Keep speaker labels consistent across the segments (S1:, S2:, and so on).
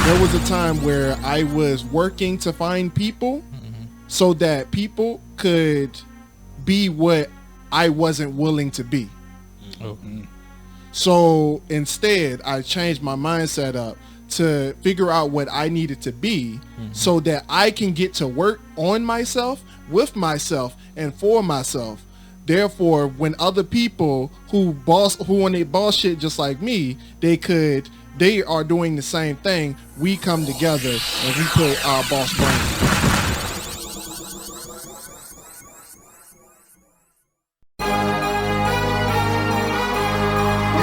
S1: there was a time where I was working to find people so that people could be what I wasn't willing to be. So instead, I changed my mindset up to figure out what I needed to be so that I can get to work on myself, with myself, and for myself. Therefore, when other people who on their boss shit just like me, they are doing the same thing. We come together and we put our boss brain.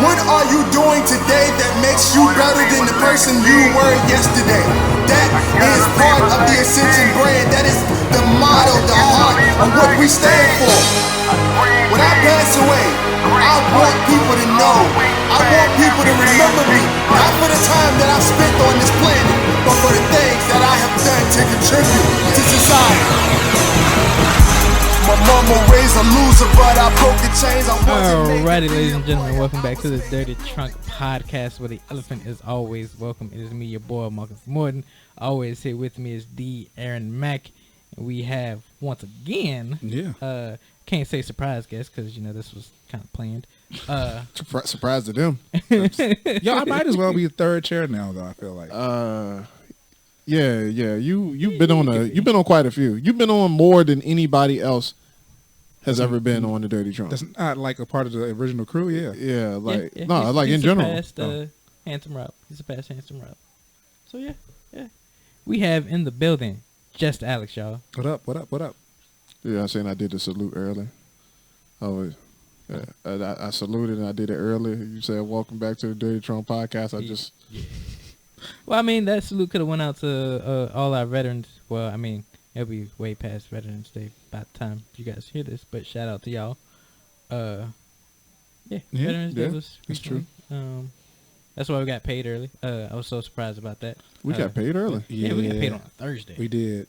S2: What are you doing today that makes you better than the person you were yesterday? That is part of the Ascension brand. That is the motto, the heart of what we stand for. When I pass away, I want people to know. I want people to remember me, not for the time that I spent on this planet, but for the things that I have done to contribute to society. My mama raised a loser, but I broke the chains.
S3: Alrighty, ladies and gentlemen, welcome back to the Dirty Trunk Podcast, where the elephant is always welcome. It is me, your boy, Marcus Morton. Always here with me is D. Aaron Mack. And we have, once again, can't say surprise guest, because, this was kind of planned.
S1: Surprise to them.
S4: Yo, I might as well be a third chair now, though, I feel like.
S1: Yeah. You've been on quite a few. You've been on more than anybody else has ever been on the Dirty Trunk.
S4: That's not like a part of the original crew, yeah.
S1: Yeah, like
S3: yeah.
S1: no, like in general.
S3: Past, handsome Rob. He's a past handsome Rob. So yeah. We have in the building just Alex, y'all.
S4: What up?
S1: Yeah, I'm saying I did the salute early. Oh, yeah. I saluted and I did it early. You said welcome back to the Dirty Trunk Podcast.
S3: Well, I mean, that salute could have went out to all our veterans. Well, I mean, it'll be way past Veterans Day by the time you guys hear this, but shout out to y'all. Veterans Day was recently.
S4: That's true.
S3: That's why we got paid early. I was so surprised about that.
S1: We got paid early?
S3: Yeah, we got paid on a Thursday.
S4: We did.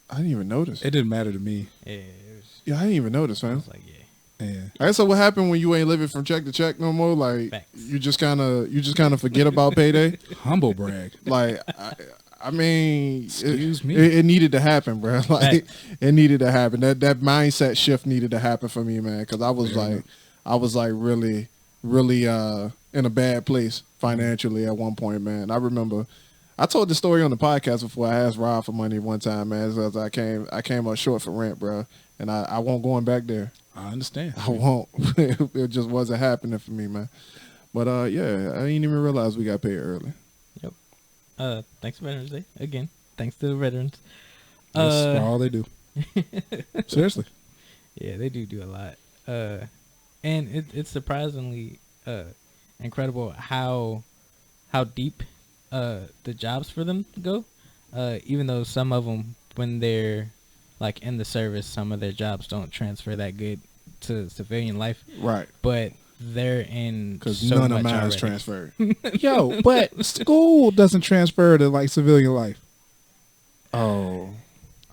S1: I didn't even notice.
S4: It didn't matter to me.
S3: Yeah,
S1: I didn't even notice, man.
S3: I was like,
S1: All right, so what happened when you ain't living from check to check no more? Like,
S3: Facts.
S1: you just kind of forget about payday?
S4: Humble brag.
S1: Like, I mean,
S4: Excuse me.
S1: It needed to happen, bro. Like,
S3: Facts.
S1: it needed to happen. That mindset shift needed to happen for me, man. Because I was really in a bad place financially at one point, man. I remember I told the story on the podcast before. I asked Rob for money one time, man. Because I came up short for rent, bro, and I won't going back there.
S4: I understand.
S1: I won't. It just wasn't happening for me, man. But I didn't even realize we got paid early.
S3: Yep. Thanks for Veterans Day again. Thanks to the veterans.
S4: That's all they do. Seriously.
S3: Yeah, they do a lot. And it's surprisingly incredible how deep the jobs for them go. Even though some of them, when they're like in the service, some of their jobs don't transfer that good to civilian life.
S1: Right.
S3: But they're in
S1: because
S3: so
S1: none of
S3: much
S1: mine is
S3: already.
S1: transferred.
S4: Yo, but school doesn't transfer to like civilian life.
S1: Oh.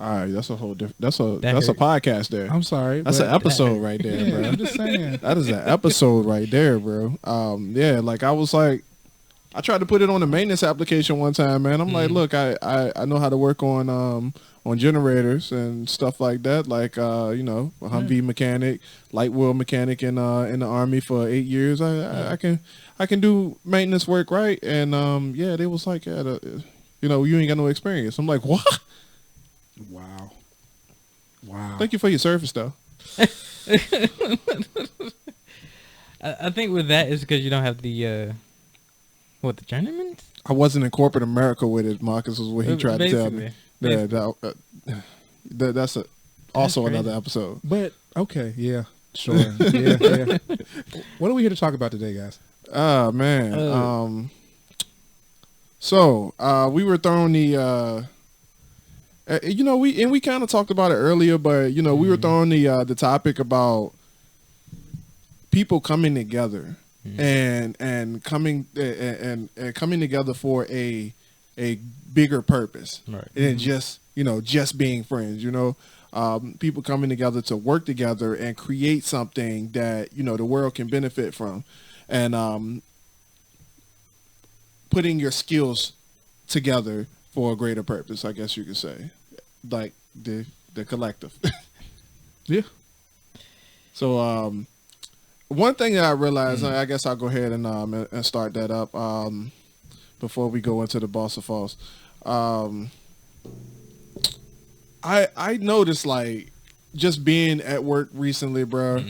S1: All right, that's a whole different. That's a
S3: hurt.
S1: podcast there.
S4: I'm sorry.
S1: That's an episode right there,
S4: Yeah,
S1: bro.
S4: I'm just saying.
S1: That is an episode right there, bro. Yeah, like I was like, I tried to put it on the maintenance application one time, man. I'm like, look, I know how to work on generators and stuff like that. Like, a Humvee mechanic, light wheel mechanic in the Army for 8 years. I can do maintenance work, right? And they was like, you ain't got no experience. I'm like, what?
S4: Wow.
S1: Thank you for your service, though.
S3: I think with that is because you don't have the the journeyman?
S1: I wasn't in corporate America with it, Marcus, was what he tried to tell me. Yeah, that's also
S3: crazy.
S1: another episode.
S4: But okay, yeah, sure, yeah. What are we here to talk about today, guys?
S1: Man. So we were throwing the we kind of talked about it earlier, but we were throwing the topic about people coming together and coming together for a bigger purpose,
S3: right?
S1: And just being friends, people coming together to work together and create something that the world can benefit from, and putting your skills together for a greater purpose, I guess you could say, like the collective.
S4: Yeah.
S1: So one thing that I realized, I guess I'll go ahead and start that up before we go into the boss of false. I noticed, like, just being at work recently, bro.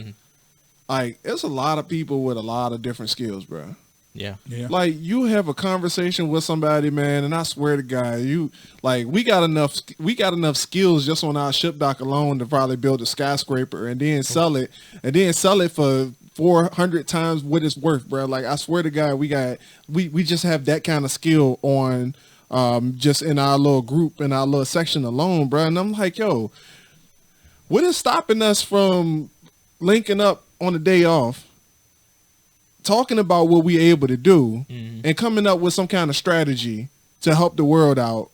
S1: Like, there's a lot of people with a lot of different skills, bro.
S3: Yeah.
S1: Like, you have a conversation with somebody, man, and I swear to God, we got enough skills just on our ship dock alone to probably build a skyscraper and then sell it for 400 times what it's worth, bro. Like, I swear to God, we just have that kind of skill on just in our little group, in our little section alone, bro. And I'm like, yo, what is stopping us from linking up on the day off, talking about what we're able to do, and coming up with some kind of strategy to help the world out?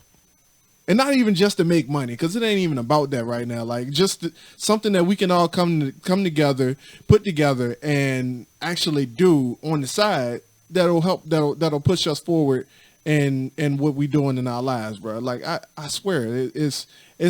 S1: And not even just to make money, because it ain't even about that right now. Like, just something that we can all come together, put together, and actually do on the side that'll help, that'll push us forward in what we're doing in our lives, bro. Like, I swear, it's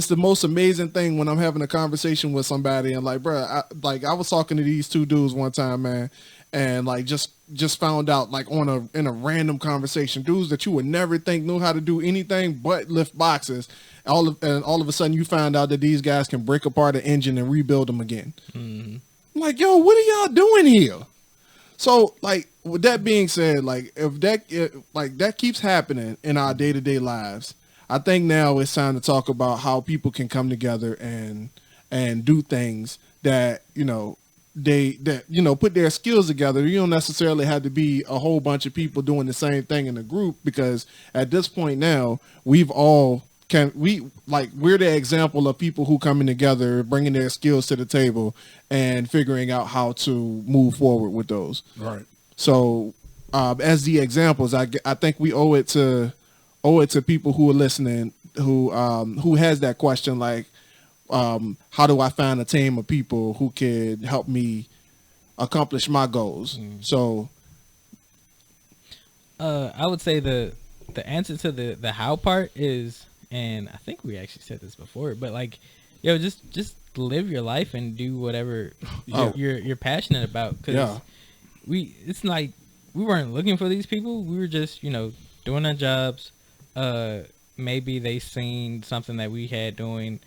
S1: the most amazing thing when I'm having a conversation with somebody and, like, bro, I was talking to these two dudes one time, man, and, like, just found out, like, in a random conversation, dudes that you would never think knew how to do anything but lift boxes. All of a sudden you find out that these guys can break apart an engine and rebuild them again. I'm like, yo, what are y'all doing here? So, like, with that being said, like, if that keeps happening in our day-to-day lives, I think now it's time to talk about how people can come together and do things that, put their skills together. You don't necessarily have to be a whole bunch of people doing the same thing in a group, because at this point now, we're the example of people who coming together, bringing their skills to the table and figuring out how to move forward with those.
S4: Right. So,
S1: as the examples, I think we owe it to people who are listening, who has that question, like, how do I find a team of people who could help me accomplish my goals? So,
S3: I would say the answer to the how part is, and I think we actually said this before, but, like, yo, just live your life and do whatever you're passionate about. Because it's like we weren't looking for these people. We were just, doing our jobs. Maybe they seen something that we had doing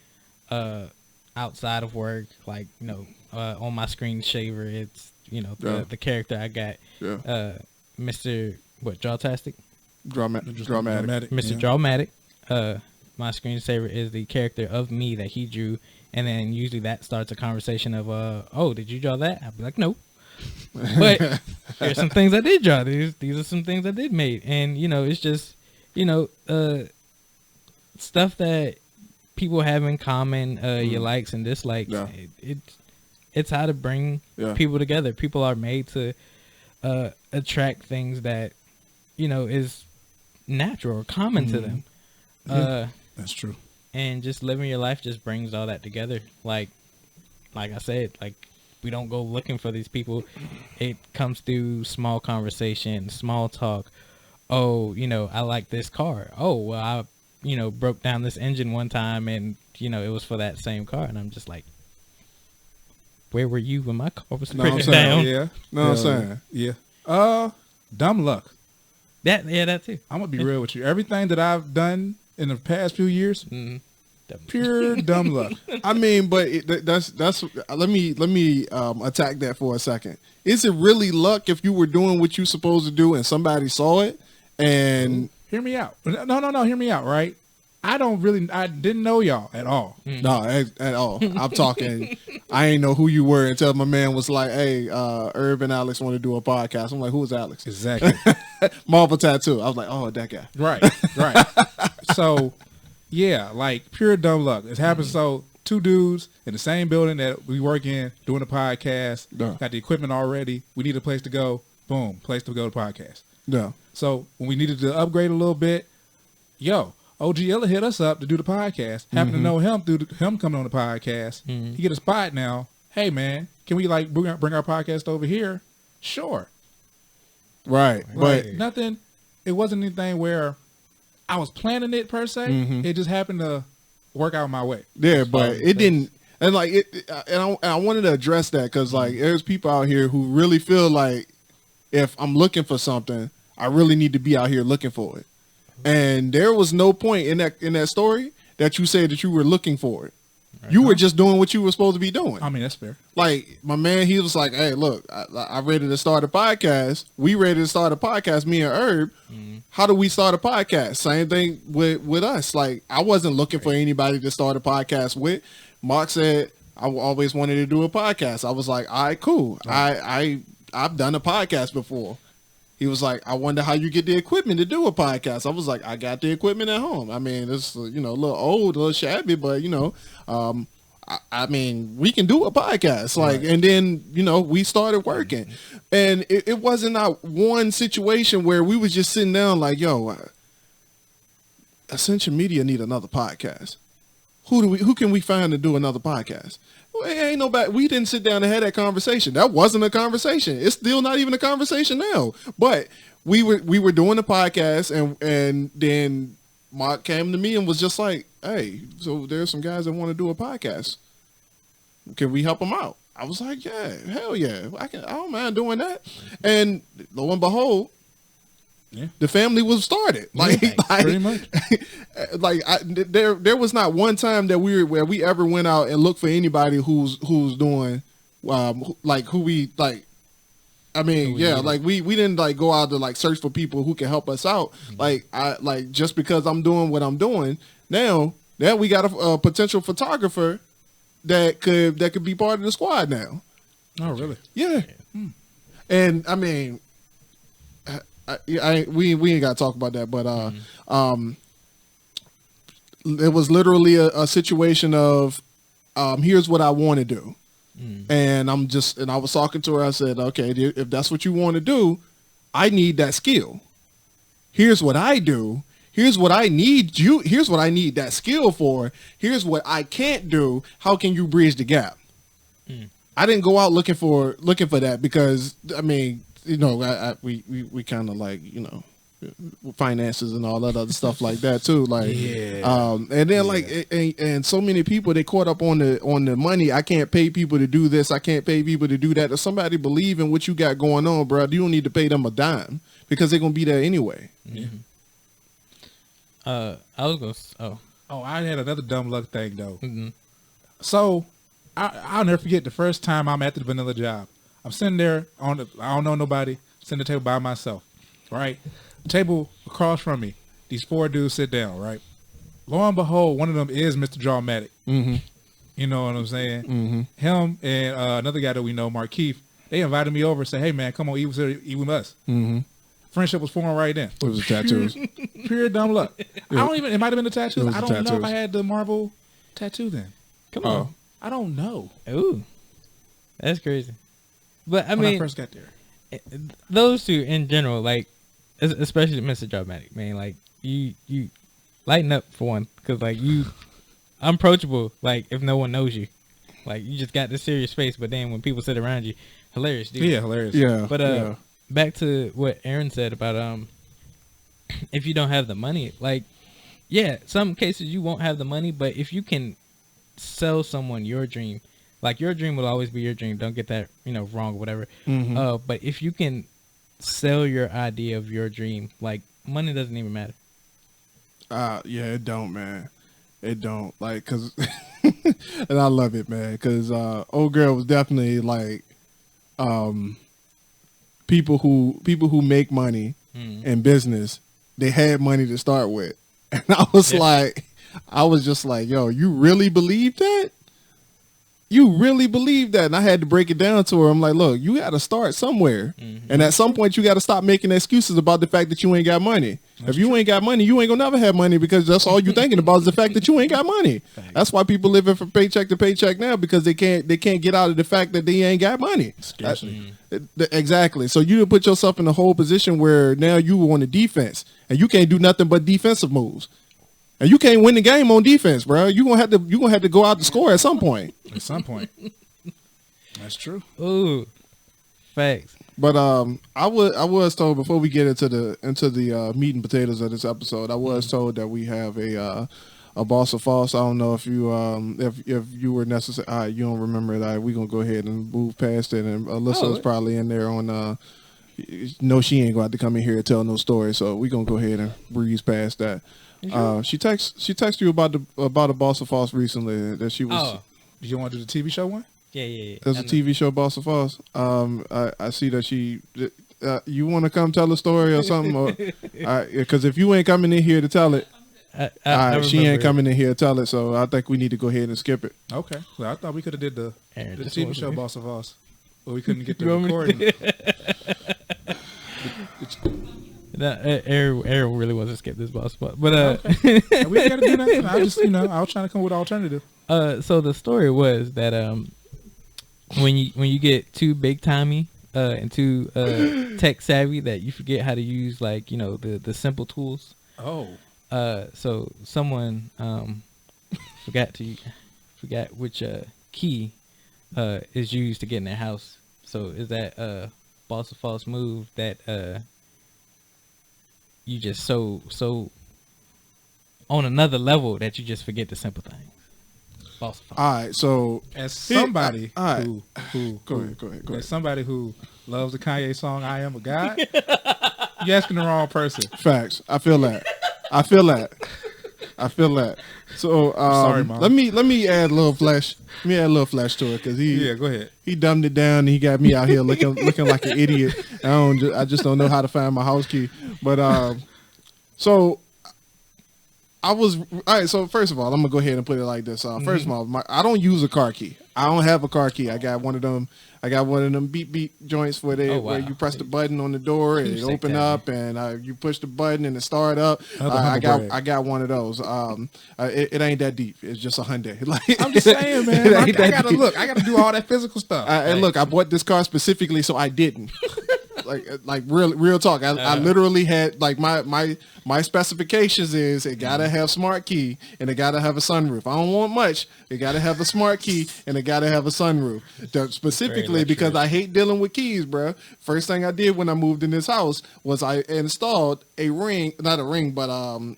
S3: outside of work, like, on my screensaver, it's, the character I got, Mr. Drawtastic?
S1: Dramatic.
S3: Mr. Dramatic. My screensaver is the character of me that he drew, and then usually that starts a conversation of, oh, did you draw that? I'd be like, no. But here's some things I did draw. These are some things I did make. And, it's just, stuff that people have in common, your likes and dislikes.
S1: Yeah.
S3: It's how to bring people together. People are made to attract things that, is natural or common to them.
S4: That's true.
S3: And just living your life just brings all that together. Like I said, like, we don't go looking for these people. It comes through small conversation, small talk. Oh, I like this car. Oh, well, I broke down this engine one time, and, it was for that same car. And I'm just like, where were you when my car was breaking down?
S4: Yeah.
S1: No, I'm saying.
S4: Yeah. Dumb luck.
S3: That too.
S4: I'm going to be real with you. Everything that I've done in the past few years, pure dumb luck.
S1: I mean, but that's let me attack that for a second. Is it really luck if you were doing what you're supposed to do and somebody saw it? And
S4: hear me out. No, hear me out, right? I didn't know y'all at all.
S1: No, at all. I'm talking, I ain't know who you were until my man was like, hey, Herb and Alex want to do a podcast. I'm like, who is Alex?
S4: Exactly.
S1: Marvel Tattoo. I was like, oh, that guy.
S4: Right. So, yeah, like, pure dumb luck. It happens. So, two dudes in the same building that we work in doing a podcast, got the equipment already. We need a place to go. Boom, place to go to podcast.
S1: Yeah.
S4: So, when we needed to upgrade a little bit, OG Ella hit us up to do the podcast. Happen to know him through him coming on the podcast. He get a spot now. Hey, man, can we, like, bring our podcast over here? Sure.
S1: Right. But
S4: nothing. It wasn't anything where I was planning it per se.
S1: Mm-hmm.
S4: It just happened to work out my way.
S1: Yeah, but it didn't. And like I wanted to address that because like there's people out here who really feel like if I'm looking for something, I really need to be out here looking for it. And there was no point in that story that you said that you were looking for it. You were just doing what you were supposed to be doing.
S4: I mean, that's fair.
S1: Like my man, he was like, "Hey, look, I ready to start a podcast. We ready to start a podcast. Me and Herb. How do we start a podcast? Same thing with us. Like I wasn't looking for anybody to start a podcast with. Mark said I always wanted to do a podcast. I was like, all right, cool. Right. I've done a podcast before. He was like, I wonder how you get the equipment to do a podcast. I was like, I got the equipment at home. I mean, it's, a little old, a little shabby, but, I mean, we can do a podcast. Like, right. And then, we started working. And it wasn't not one situation where we was just sitting down like, yo, Ascension Media need another podcast. Who can we find to do another podcast? Well, ain't nobody. We didn't sit down and have that conversation. That wasn't a conversation. It's still not even a conversation now. But we were doing the podcast, and then Mark came to me and was just like, "Hey, so there's some guys that want to do a podcast. Can we help them out?" I was like, "Yeah, hell yeah, I don't mind doing that." And lo and behold, the family was started. Like
S4: pretty much.
S1: There was not one time that we ever went out and looked for anybody who's doing who we like. I mean, we didn't like go out to like search for people who can help us out. Mm-hmm. Just because I'm doing what I'm doing now we got a potential photographer that could be part of the squad now.
S4: Oh, really?
S1: Yeah. And I mean, we ain't got to talk about that, but it was literally a situation of here's what I want to do. And I was talking to her. I said, okay, if that's what you want to do, I need that skill. Here's what I do. Here's what I need you. Here's what I need that skill for. Here's what I can't do. How can you bridge the gap? I didn't go out looking for that because I mean, we kind of like, finances and all that other stuff like that too. Like, and then and so many people, they caught up on the money. I can't pay people to do this. I can't pay people to do that. If somebody believe in what you got going on, bro, you don't need to pay them a dime because they're going to be there anyway.
S3: Mm-hmm. I was going
S4: I had another dumb luck thing though.
S3: Mm-hmm.
S4: So I'll never forget the first time I'm at the vanilla job. I'm sitting there I don't know nobody, sitting at the table by myself, right? The table across from me, these 4 dudes sit down, right? Lo and behold, one of them is Mr. Dramatic.
S1: Mm-hmm.
S4: You know what I'm saying?
S1: Mm-hmm.
S4: Him and another guy that we know, Mark Keith, they invited me over and said, hey, man, come on, eat with us.
S1: Mm-hmm.
S4: Friendship was formed right then.
S1: It was the tattoos.
S4: Pure dumb luck. It might have been the tattoos. I don't know if I had the Marvel tattoo then.
S3: Come on.
S4: I don't know.
S3: Ooh. That's crazy. But I
S4: when
S3: mean,
S4: I first got there.
S3: Those two in general, like, especially Mr. Dramatic, man, like, you lighten up for one, because, like, you unapproachable, like, if no one knows you. Like, you just got this serious face, but then when people sit around you, hilarious, dude.
S4: Yeah, hilarious.
S1: Yeah.
S3: But back to what Aaron said about if you don't have the money, like, yeah, some cases you won't have the money, but if you can sell someone your dream, like, your dream will always be your dream. Don't get that, wrong or whatever.
S1: Mm-hmm.
S3: But if you can sell your idea of your dream, like, money doesn't even matter.
S1: Yeah, it don't, man. It don't. Like, cause, and I love it, man. Cause old girl was definitely like, people who make money in business, they had money to start with, and I was just like, yo, you really believe that? You really believe that? And I had to break it down to her. I'm like, look, you got to start somewhere. Mm-hmm. And at some point, you got to stop making excuses about the fact that you ain't got money. If you ain't got money, you ain't going to never have money because that's all you're thinking about is the fact that you ain't got money. That's why people living from paycheck to paycheck now, because they can't get out of the fact that they ain't got money. Exactly. So you put yourself in a whole position where now you on the defense and you can't do nothing but defensive moves. And you can't win the game on defense, bro. You're gonna have to go out to score at some point.
S4: At some point. That's true.
S3: Ooh, facts.
S1: But I was told before we get into the meat and potatoes of this episode, I was told that we have a boss of false. I don't know if you if you were necessary. You don't remember that. We gonna go ahead and move past it. And Alyssa was probably in there on. No, she ain't going to come in here and tell no story. So we gonna go ahead and breeze past that. She texted you about a boss of false recently that she was.
S3: Oh.
S4: Did you want to do the TV show one?
S3: Yeah.
S1: There's a TV show, Boss of Falls. I see that she. You want to come tell a story or something? Or because if you ain't coming in here to tell it, she ain't coming in here to tell it. So I think we need to go ahead and skip it.
S4: Okay. Well, I thought we could have did the
S3: This
S4: TV show Boss of Falls, but we couldn't get the recording.
S3: Aaron really wants to skip this boss spot, but
S4: okay. We ain't gotta do nothing. I was trying to come with an alternative.
S3: So the story was that when you get too big timey and too tech savvy that you forget how to use the simple tools.
S4: Oh.
S3: So someone forgot which key is used to get in their house. So is that boss of false move that you just so on another level that you just forget the simple things. Boss of false.
S1: All right, so
S4: as somebody who
S1: go ahead.
S4: As somebody who loves the Kanye song "I Am a God," you're asking the wrong person.
S1: Facts. I feel that. So
S4: sorry, Mom.
S1: let me add a little flesh. Let me add a little flesh to it because
S4: go ahead.
S1: He dumbed it down and he got me out here looking like an idiot. I just don't know how to find my house key. But so I was all right. So first of all, I'm gonna go ahead and put it like this. First of all, I don't use a car key. I don't have a car key. I got one of them beep joints where where you press the button on the door and it open up and you push the button and it start up. I got one of those. It ain't that deep. It's just a Hyundai. Like,
S4: I'm just saying, man. I gotta do all that physical stuff.
S1: And look, I bought this car specifically so I didn't. like real talk. I literally had like my specifications is it gotta have smart key and it gotta have a sunroof. I don't want much. It gotta have a smart key and it gotta have a sunroof. Specifically because I hate dealing with keys, bro. First thing I did when I moved in this house was I installed a ring, not a ring, but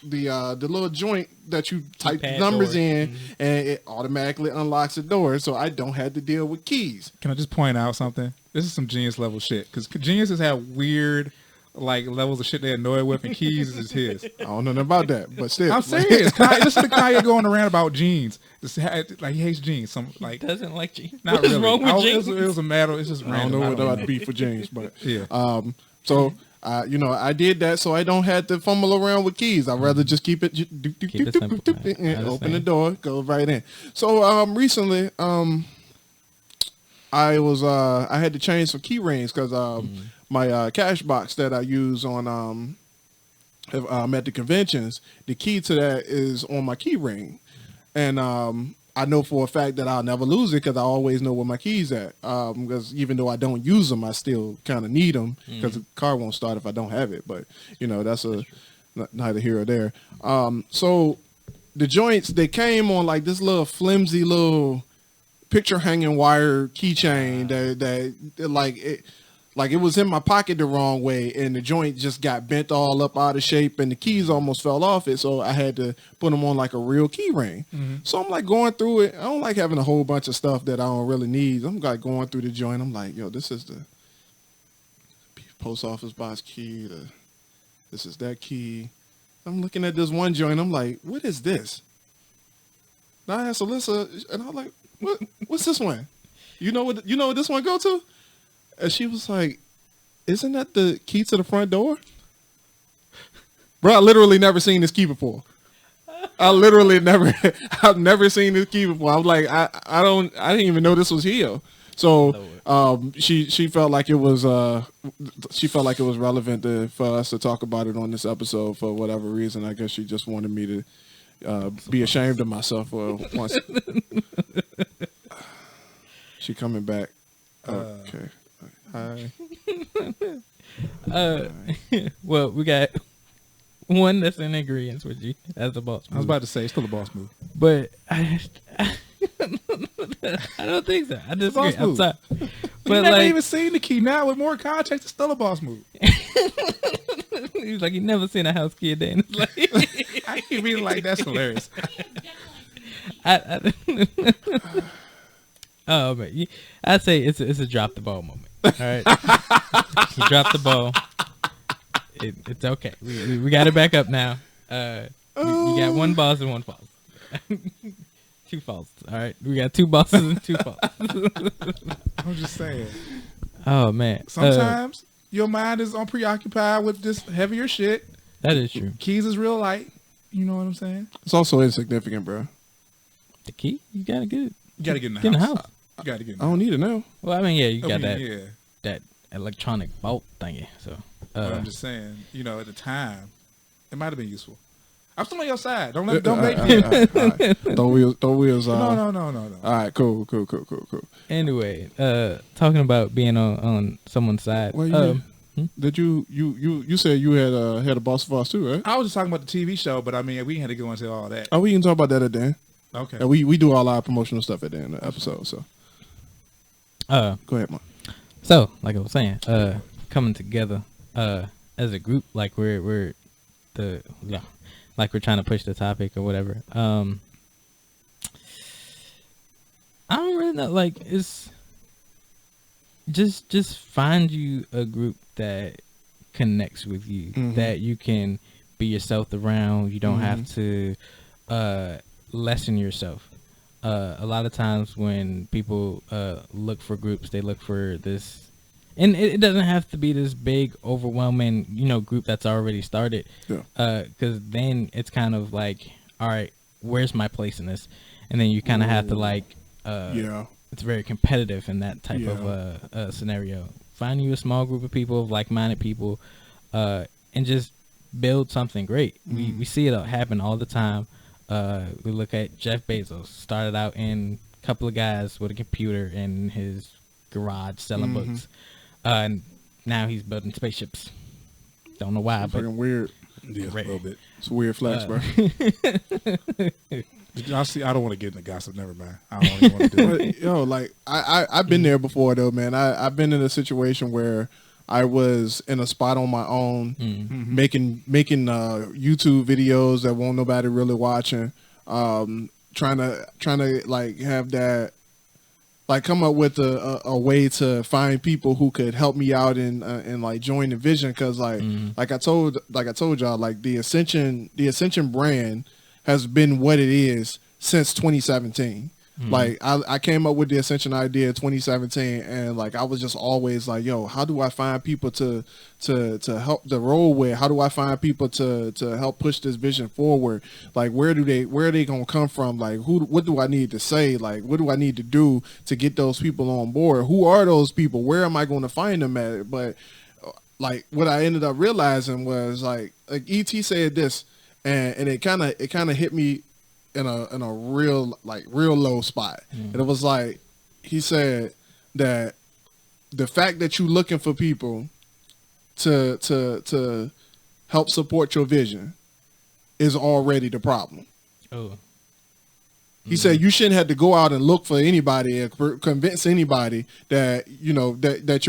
S1: the little joint that you type numbers in and it automatically unlocks the door, so I don't have to deal with keys.
S4: Can I just point out something? This is some genius level shit because geniuses have weird levels of shit they're annoyed with, and keys is his.
S1: I don't know nothing about that, but still,
S4: I'm serious. Listen to Kanye going around about jeans. He hates jeans.
S3: He doesn't like jeans.
S4: Not
S3: What's
S4: really.
S3: wrong with jeans?
S4: It was a matter. It's just
S1: I don't know what about the beef for jeans, but
S4: yeah.
S1: So I did that so I don't have to fumble around with keys. I'd rather just keep it and open the door, go right in. So recently I had to change some key rings because my cash box that I use on at the conventions, the key to that is on my key ring, and I know for a fact that I'll never lose it because I always know where my keys at. Because even though I don't use them, I still kind of need them because the car won't start if I don't have it. But that's neither here or there. So the joints, they came on like this little flimsy little picture hanging wire keychain that it was in my pocket the wrong way, and the joint just got bent all up out of shape, and the keys almost fell off it. So I had to put them on like a real key ring. So I'm like going through it. I don't like having a whole bunch of stuff that I don't really need. I'm like going through the joint. I'm like, yo, this is the post office box key. This is that key. I'm looking at this one joint. I'm like, what is this? Now I asked Alyssa, and I'm like, what's this one? You know what this one go to? And she was like, isn't that the key to the front door? Bro, I literally never seen this key before. I've never seen this key before. I was like, I didn't even know this was here. So she felt like it was relevant for us to talk about it on this episode for whatever reason. I guess she just wanted me to be ashamed of myself for once. She coming back. Okay. Hi.
S3: Well, we got one that's in agreement with you as the boss move.
S4: I was about to say, it's still a boss move.
S3: But I don't think so. I disagree. I'm sorry. But
S4: never
S3: like,
S4: even seen the key. Now with more context, it's still a boss move.
S3: he's like, he never seen a house key a day in his life.
S4: I keep being like, that's hilarious.
S3: Oh man, I'd say it's a drop the ball moment. All right, you dropped the ball. It's okay. We got it back up now. We got one boss and one false. 2 false. All right, we got 2 bosses and 2 false.
S4: I'm just saying.
S3: Oh man,
S4: Sometimes your mind is on preoccupied with this heavier shit.
S3: that is true.
S4: Keys is real light. You know what I'm saying?
S1: It's also insignificant, bro.
S3: The key, you gotta get it.
S4: You gotta get in the
S3: Get in the
S4: house.
S3: house.
S4: You gotta get in the
S1: I don't need it now.
S3: Well, I mean, yeah, you got
S4: yeah.
S3: that electronic bolt thingy. So,
S4: But I'm just saying, you know, at the time, it might have been useful. I'm still on your side. Don't make me.
S1: Throw wheels.
S4: No.
S1: All right, cool.
S3: anyway, talking about being on someone's side.
S1: Well, did you said you had a boss boss too, right?
S4: I was just talking about the TV show, but I mean, we had to go into all that.
S1: Oh, we can talk about that at the end.
S4: Okay.
S1: And we do all our promotional stuff at the end of the episode. So, go ahead, Mark.
S3: So, like I was saying, coming together as a group, like we're trying to push the topic or whatever. I don't really know. Like, it's just find you a group that connects with you, that you can be yourself around. You don't have to lessen yourself. A lot of times when people look for groups, they look for this, and it doesn't have to be this big, overwhelming, group that's already started.
S1: Yeah.
S3: Because then it's kind of like, all right, where's my place in this? And then you kind of have to it's very competitive in that type of scenario. Find you a small group of people, of like-minded people, and just build something great. We see it happen all the time. We look at Jeff Bezos. Started out in a couple of guys with a computer in his garage selling books, and now he's building spaceships. Don't know why, but
S1: Fucking weird.
S4: Yeah, a little bit.
S1: It's a weird flex, bro.
S4: I don't want to get into gossip. Never mind. I don't even want to do it.
S1: Yo, like I've been there before though, man. I've been in a situation where I was in a spot on my own, making YouTube videos that won't nobody really watching. Trying to like have that, like come up with a way to find people who could help me out and like join the vision. Cause like I told y'all, like the Ascension brand has been what it is since 2017. Like I came up with the Ascension idea in 2017, and like I was just always like, yo, how do I find people to help the roll with? How do I find people to help push this vision forward? Like where are they gonna come from? Like what do I need to say? Like what do I need to do to get those people on board? Who are those people? Where am I going to find them at? But like what I ended up realizing was like ET said this, and it kind of hit me in a real low spot. And it was like he said that the fact that you looking for people to help support your vision is already the problem.
S3: oh,
S1: He said you shouldn't have to go out and look for anybody and convince anybody that that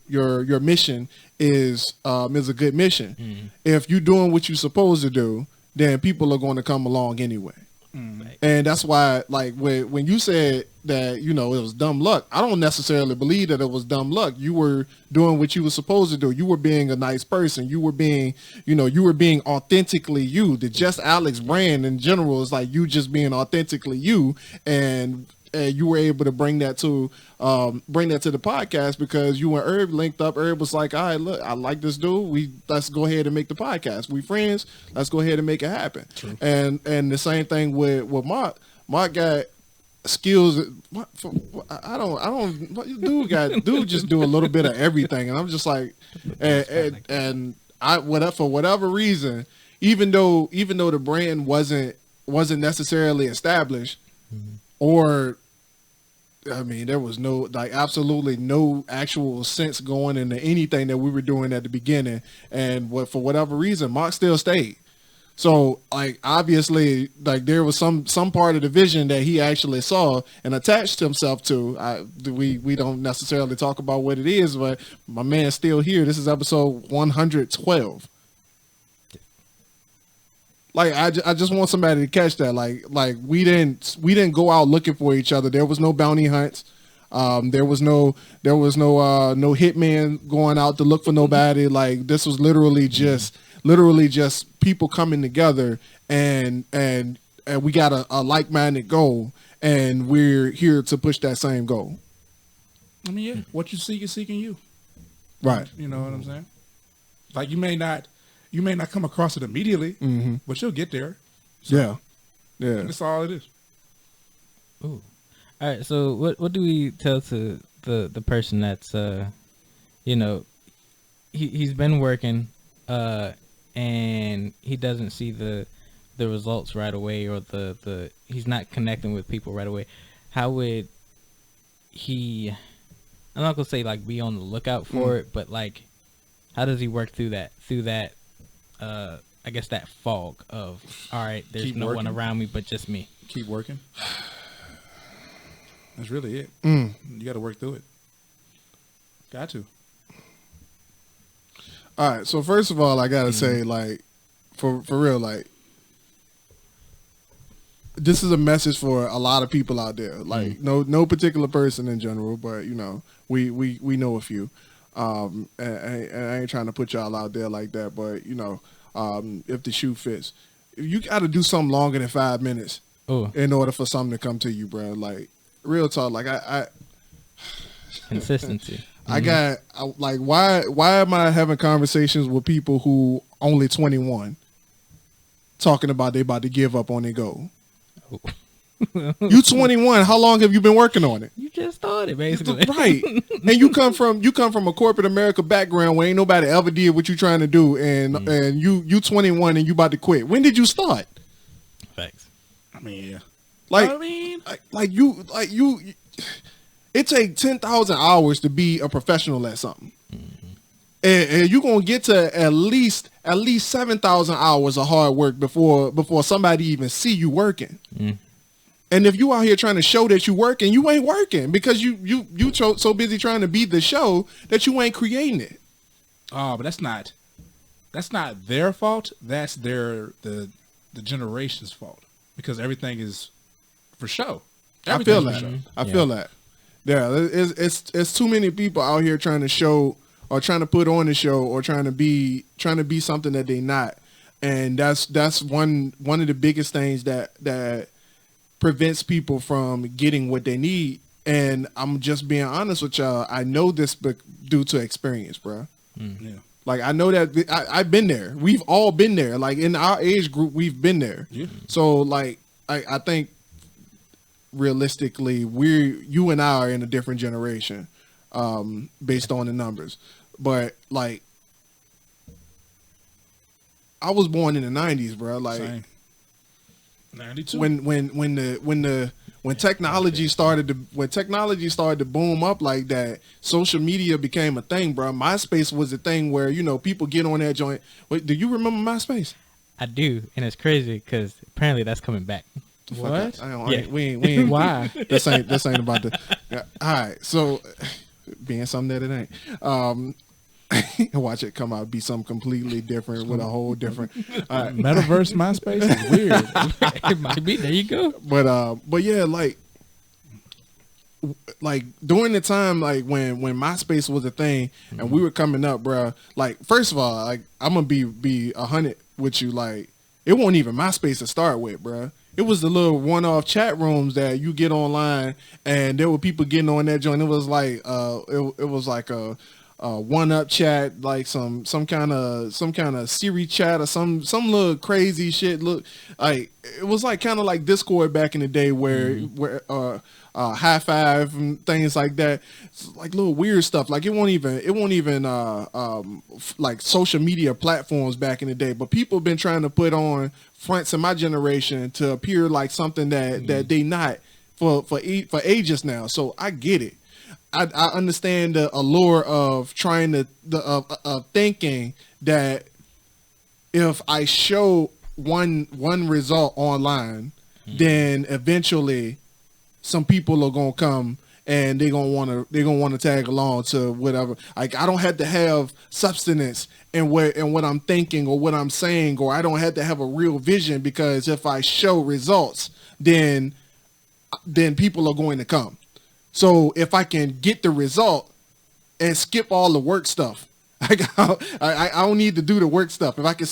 S1: your mission is a good mission. If you're doing what you're supposed to do, then people are going to come along anyway. And that's why, like, when you said that, it was dumb luck, I don't necessarily believe that it was dumb luck. You were doing what you were supposed to do. You were being a nice person. You were being authentically you. The Just Alex brand in general is like you just being authentically you. And you were able to bring that to the podcast because you and Herb linked up. Herb was like, all right, look, I like this dude. Let's go ahead and make the podcast. We friends. Let's go ahead and make it happen. True. And the same thing with Mark. Mark got skills. Dude just do a little bit of everything. And I'm just like, and for whatever reason, even though the brand wasn't necessarily established, or I mean, there was absolutely no actual sense going into anything that we were doing at the beginning. And for whatever reason, Mark still stayed. So like obviously like there was some part of the vision that he actually saw and attached himself to. We don't necessarily talk about what it is, but my man's still here. This is episode 112. Like I just want somebody to catch that. Like we didn't go out looking for each other. There was no bounty hunts. There was no hitman going out to look for nobody. Like this was literally just people coming together and we got a like-minded goal and we're here to push that same goal.
S4: I mean, yeah, what you seek is seeking you.
S1: Right.
S4: You know what I'm saying? Like you may not come across it immediately, but you'll get there. So, yeah. That's all it is.
S3: Ooh. All right. So what do we tell to the person that's he's been working and he doesn't see the results right away, or the he's not connecting with people right away. How would he? I'm not gonna say like be on the lookout for it, but like, how does he work through that? I guess that fog of, all right, there's
S4: Keep
S3: no
S4: working.
S3: one around me but just me.
S4: Keep working. That's really it. You got to work through it. Got to.
S1: All right. So first of all, I gotta say, like, for real, like, this is a message for a lot of people out there. Like, no particular person in general, but you know, we know a few. And I ain't trying to put y'all out there like that, but you know, if the shoe fits, you got to do something longer than 5 minutes in order for something to come to you, bro. Like, real talk. Like I
S3: Consistency.
S1: Why am I having conversations with people who only 21 talking about they about to give up on their goal? You 21. How long have you been working on it?
S3: You just started, basically.
S1: Right. And you come from a corporate America background where ain't nobody ever did what you trying to do, and you 21 and you about to quit. When did you start?
S3: Facts.
S4: I mean, yeah.
S1: Like you it takes 10,000 hours to be a professional at something. And you're gonna get to at least 7,000 hours of hard work before somebody even see you working. And if you out here trying to show that you working, you ain't working because you so busy trying to be the show that you ain't creating it.
S4: Oh, but that's not their fault. That's the generation's fault, because everything is for show.
S1: I feel that. Yeah, it's too many people out here trying to show or trying to put on a show or trying to be something that they not, and that's one of the biggest things that prevents people from getting what they need. And I'm just being honest with y'all. I know this due to experience, bro.
S4: Yeah.
S1: Like I know that I've been there. We've all been there. Like in our age group, we've been there.
S4: Yeah.
S1: So like I think realistically, you and I are in a different generation, based on the numbers. But like, I was born in the 90s, bro. Like,
S4: Same. 92.
S1: When technology started to boom up like that, social media became a thing, bro. MySpace was a thing where, you know, people get on that joint. Wait, do you remember MySpace?
S3: I do, and it's crazy because apparently that's coming back.
S4: What?
S1: We ain't
S3: Why?
S1: This ain't about the. Yeah, all right, so being something that it ain't. Watch it come out, be something completely different with a whole different
S4: Metaverse MySpace is weird.
S3: It might be. There you go.
S1: But yeah, like during the time like when MySpace was a thing and we were coming up, bro. Like first of all, like I'm gonna be 100 with you. Like it wasn't even MySpace to start with, bro. It was the little one-off chat rooms that you get online, and there were people getting on that joint. It was like it was like a one-up chat, like some kind of Siri chat or some little crazy shit. Look, like it was like kind of like Discord back in the day, where high five and things like that. It's like little weird stuff. Like it won't even like social media platforms back in the day. But people have been trying to put on fronts in my generation to appear like something that they not for ages now. So I get it. I understand the allure of trying to of thinking that if I show one result online, then eventually some people are gonna come and they're gonna wanna tag along to whatever. Like I don't have to have substance in what I'm thinking or what I'm saying, or I don't have to have a real vision, because if I show results, then people are going to come. So if I can get the result and skip all the work stuff, I don't need to do the work stuff. If I can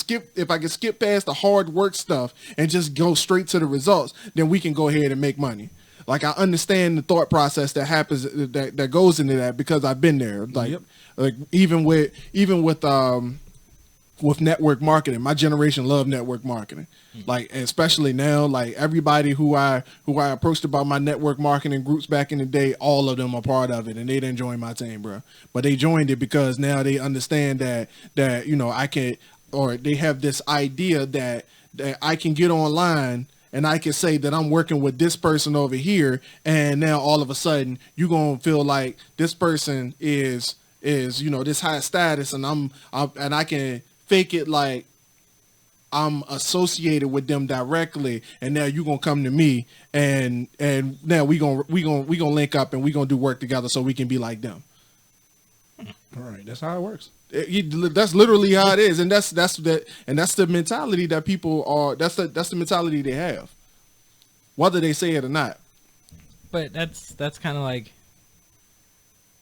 S1: skip past the hard work stuff and just go straight to the results, then we can go ahead and make money. Like I understand the thought process that happens that goes into that, because I've been there. Like even with network marketing, my generation loved network marketing. Like especially now, like everybody who I approached about my network marketing groups back in the day, all of them are part of it, and they didn't join my team, bro. But they joined it because now they understand that I can, or they have this idea that I can get online and I can say that I'm working with this person over here, and now all of a sudden you're gonna feel like this person is this high status, and I can fake it like I'm associated with them directly, and now you're gonna come to me, and now we gonna link up, and we gonna do work together so we can be like them.
S4: All right, that's how it works.
S1: That's literally how it is, and that's the mentality that people are. That's the mentality they have, whether they say it or not.
S3: But that's kind of like,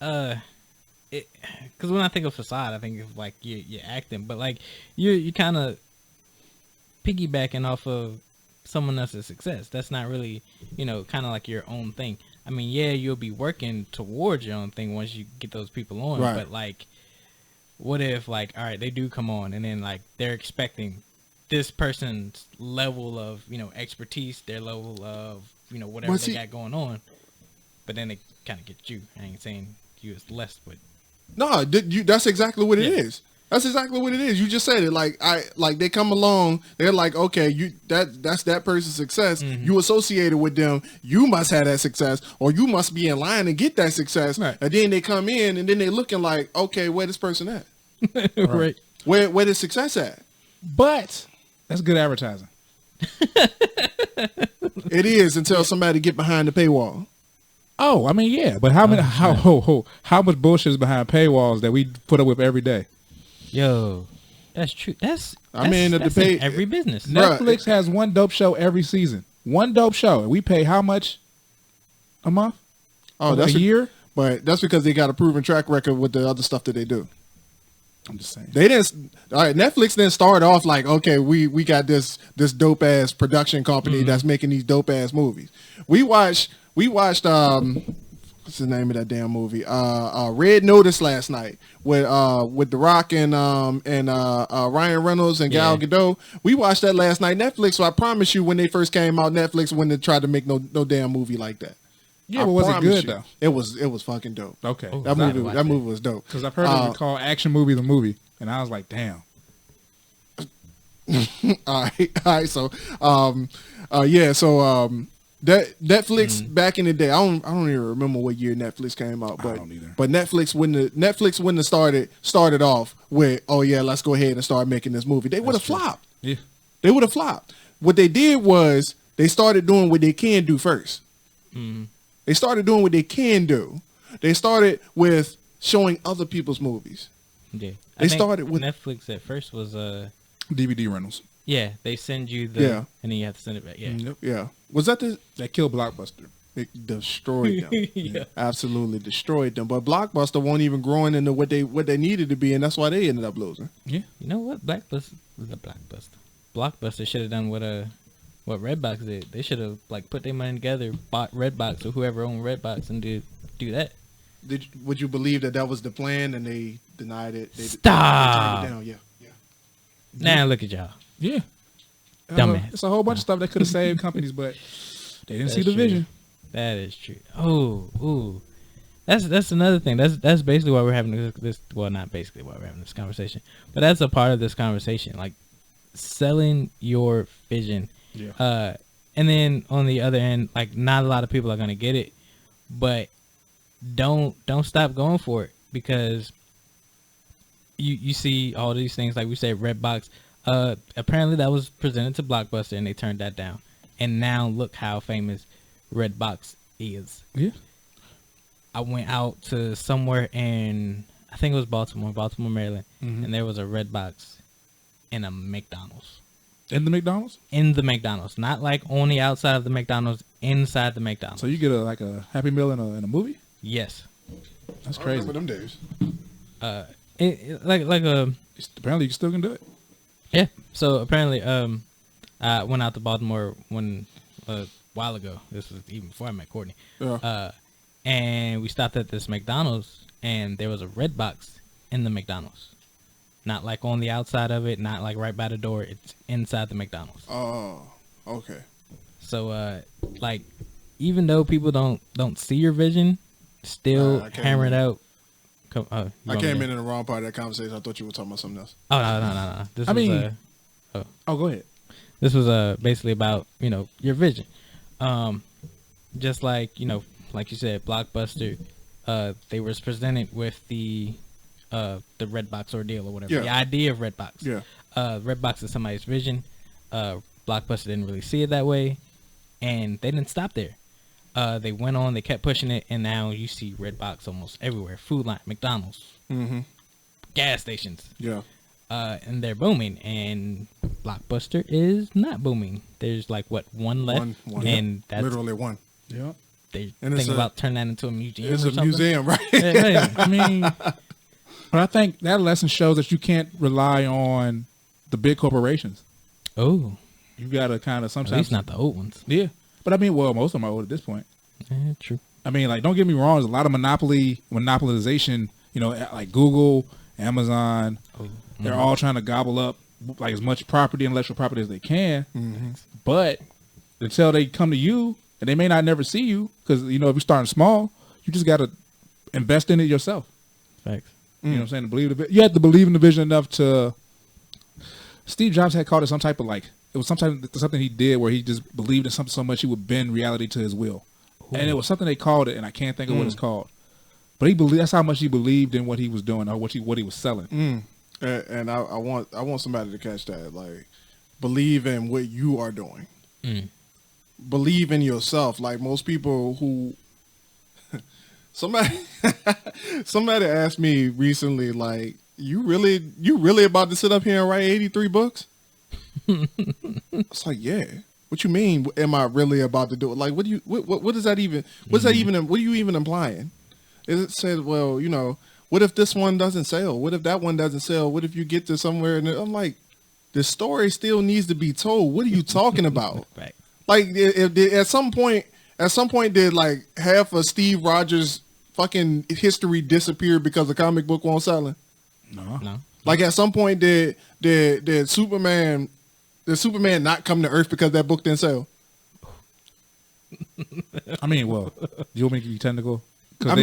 S3: because when I think of facade, I think of like you're acting, but like you kind of piggybacking off of someone else's success. That's not really, kind of like your own thing. I mean, yeah, you'll be working towards your own thing once you get those people on,
S1: right.
S3: But like, what if like, all right, they do come on, and then like they're expecting this person's level of expertise, their level of whatever they got going on, but then they kind of get you. I ain't saying you is less, but
S1: no, that's exactly what it is. That's exactly what it is. You just said it. Like they come along, they're like, okay, that's that person's success. Mm-hmm. You associated with them, you must have that success, or you must be in line to get that success. Right. And then they come in, and then they looking like, okay, where this person at?
S3: Right.
S1: Where the success at?
S4: But that's good advertising.
S1: It is, until somebody get behind the paywall.
S4: Oh, I mean, yeah, but how much bullshit is behind paywalls that we put up with every day?
S3: Yo, that's true. That's
S1: in
S3: every business.
S4: Netflix has one dope show every season. One dope show. And we pay how much a month?
S1: Oh, that's
S4: a year?
S1: But that's because they got a proven track record with the other stuff that they do.
S4: I'm just saying.
S1: They didn't. All right, Netflix didn't start off like, okay, we got this dope ass production company that's making these dope ass movies. We watched what's the name of that damn movie? Red Notice last night with The Rock and Ryan Reynolds and Gal Gadot. We watched that last night. Netflix. So I promise you, when they first came out, Netflix wouldn't have tried to make no damn movie like that.
S4: Yeah, but was it good though?
S1: It was fucking dope.
S4: Okay,
S1: that movie was dope.
S4: Because I've heard them call action movie the movie, and I was like, damn.
S1: all right. So, that Netflix back in the day, I don't even remember what year Netflix came out, but
S4: I don't either.
S1: But Netflix wouldn't have started off with, oh yeah, let's go ahead and start making this movie. They would have flopped.
S4: Yeah,
S1: they would have flopped. What they did was they started doing what they can do first.
S3: Mm-hmm.
S1: They started doing what they can do. They started with showing other people's movies.
S3: Yeah,
S1: they started with
S3: Netflix at first was
S4: DVD rentals.
S3: Yeah, they send you and then you have to send it back. Yeah,
S1: yeah. Was that
S4: that killed Blockbuster?
S1: It destroyed them. Yeah. Absolutely destroyed them. But Blockbuster won't even growing into what they needed to be, and that's why they ended up losing.
S3: Yeah, you know what? Blockbuster should have done what Redbox did. They should have put their money together, bought Redbox or whoever owned Redbox, and do that.
S1: Would you believe that was the plan, and they denied it?
S3: Stop.
S1: They turned it down. Yeah.
S3: Now look at y'all.
S4: Yeah.
S3: Dumbass.
S4: It's a whole bunch of stuff that could have saved companies, but they didn't see the vision.
S3: That is true. Oh, that's another thing. That's basically why we're having this. Well, not basically why we're having this conversation, but that's a part of this conversation. Like selling your vision.
S4: Yeah.
S3: And then on the other end, not a lot of people are gonna get it, but don't stop going for it, because you see all these things, like we said, Redbox. Apparently that was presented to Blockbuster and they turned that down. And now look how famous Redbox is.
S4: Yeah.
S3: I went out to somewhere in, I think it was Baltimore, Maryland, and there was a Redbox in a McDonald's.
S4: In the McDonald's?
S3: In the McDonald's. Not like on the outside of the McDonald's, inside the McDonald's.
S4: So you get a Happy Meal in a movie?
S3: Yes.
S4: That's
S1: I
S4: crazy.
S1: remember them days.
S4: Apparently you still can do it.
S3: Yeah. So apparently, I went out to Baltimore a while ago. This was even before I met Courtney.
S1: Yeah.
S3: And we stopped at this McDonald's, and there was a Redbox in the McDonald's. Not like on the outside of it, not like right by the door. It's inside the McDonald's.
S1: Oh, okay.
S3: So, like, even though people don't see your vision, still hammer it out.
S1: I came in the wrong part of that conversation. I thought you were talking about something else.
S3: Oh, no.
S4: Go ahead.
S3: This was basically about, your vision. Just like, like you said, Blockbuster, they was presented with the Redbox ordeal or whatever.
S1: Yeah.
S3: The idea of Redbox.
S1: Yeah.
S3: Redbox is somebody's vision. Blockbuster didn't really see it that way, and they didn't stop there. They went on, they kept pushing it, and now you see Redbox almost everywhere. Food Line, McDonald's, gas stations.
S1: Yeah.
S3: And they're booming, and Blockbuster is not booming. There's like one left,
S1: One.
S3: and that's
S1: Literally one.
S4: Yeah.
S3: they
S1: And
S3: think about turning that into a museum.
S1: It's
S3: or
S1: a
S3: something.
S1: museum, right?
S3: Yeah.
S4: I mean, but I think that lesson shows that you can't rely on the big corporations.
S3: Oh,
S4: You got to kind of
S3: at
S4: sometimes.
S3: least not the old ones.
S4: Yeah. But I mean, well, most of them are old at this point.
S3: Yeah, true.
S4: I mean, like, don't get me wrong. There's a lot of monopolization, like Google, Amazon. They're all trying to gobble up like as much property, intellectual property as they can. But until they come to you, and they may not never see you, because, if you're starting small, you just got to invest in it yourself.
S3: Facts.
S4: You know what I'm saying? To believe you have to believe in the vision enough to. Steve Jobs had called it it was something he did where he just believed in something so much he would bend reality to his will. Ooh. And it was something they called it, and I can't think of what it's called. But that's how much he believed in what he was doing or what he was selling.
S1: And I want somebody to catch that. Like, believe in what you are doing. Believe in yourself. Like most people who somebody asked me recently, like, you really about to sit up here and write 83 books? It's like, yeah. What you mean? Am I really about to do it? Like, what does that even? What are you even implying? It said, well, what if this one doesn't sell? What if that one doesn't sell? What if you get to somewhere and I'm like, the story still needs to be told. What are you talking about?
S3: Right.
S1: Like, at some point, did like half of Steve Rogers' fucking history disappear because the comic book won't selling?
S4: No.
S1: Like, at some point, did Superman not come to Earth because that book didn't sell?
S4: I mean, well, you want me to be technical?
S1: I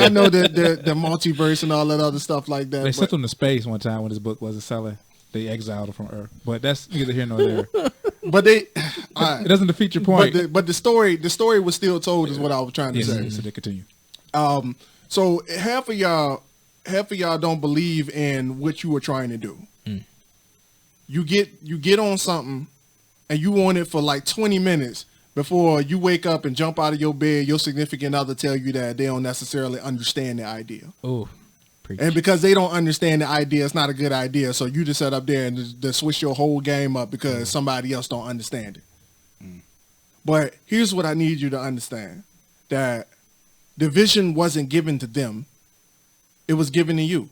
S1: know the multiverse and all that other stuff like that.
S4: They sent him to space one time when his book wasn't selling. They exiled him from Earth, but that's neither here nor there.
S1: But it
S4: doesn't defeat your point.
S1: But the story was still told, is what I was trying to say.
S4: So they continue.
S1: So half of y'all don't believe in what you were trying to do. You get on something, and you want it for like 20 minutes before you wake up and jump out of your bed. Your significant other tell you that they don't necessarily understand the idea.
S3: Oh.
S1: And because they don't understand the idea, it's not a good idea. So you just sit up there and just switch your whole game up because somebody else don't understand it. But here's what I need you to understand. That the vision wasn't given to them. It was given to you.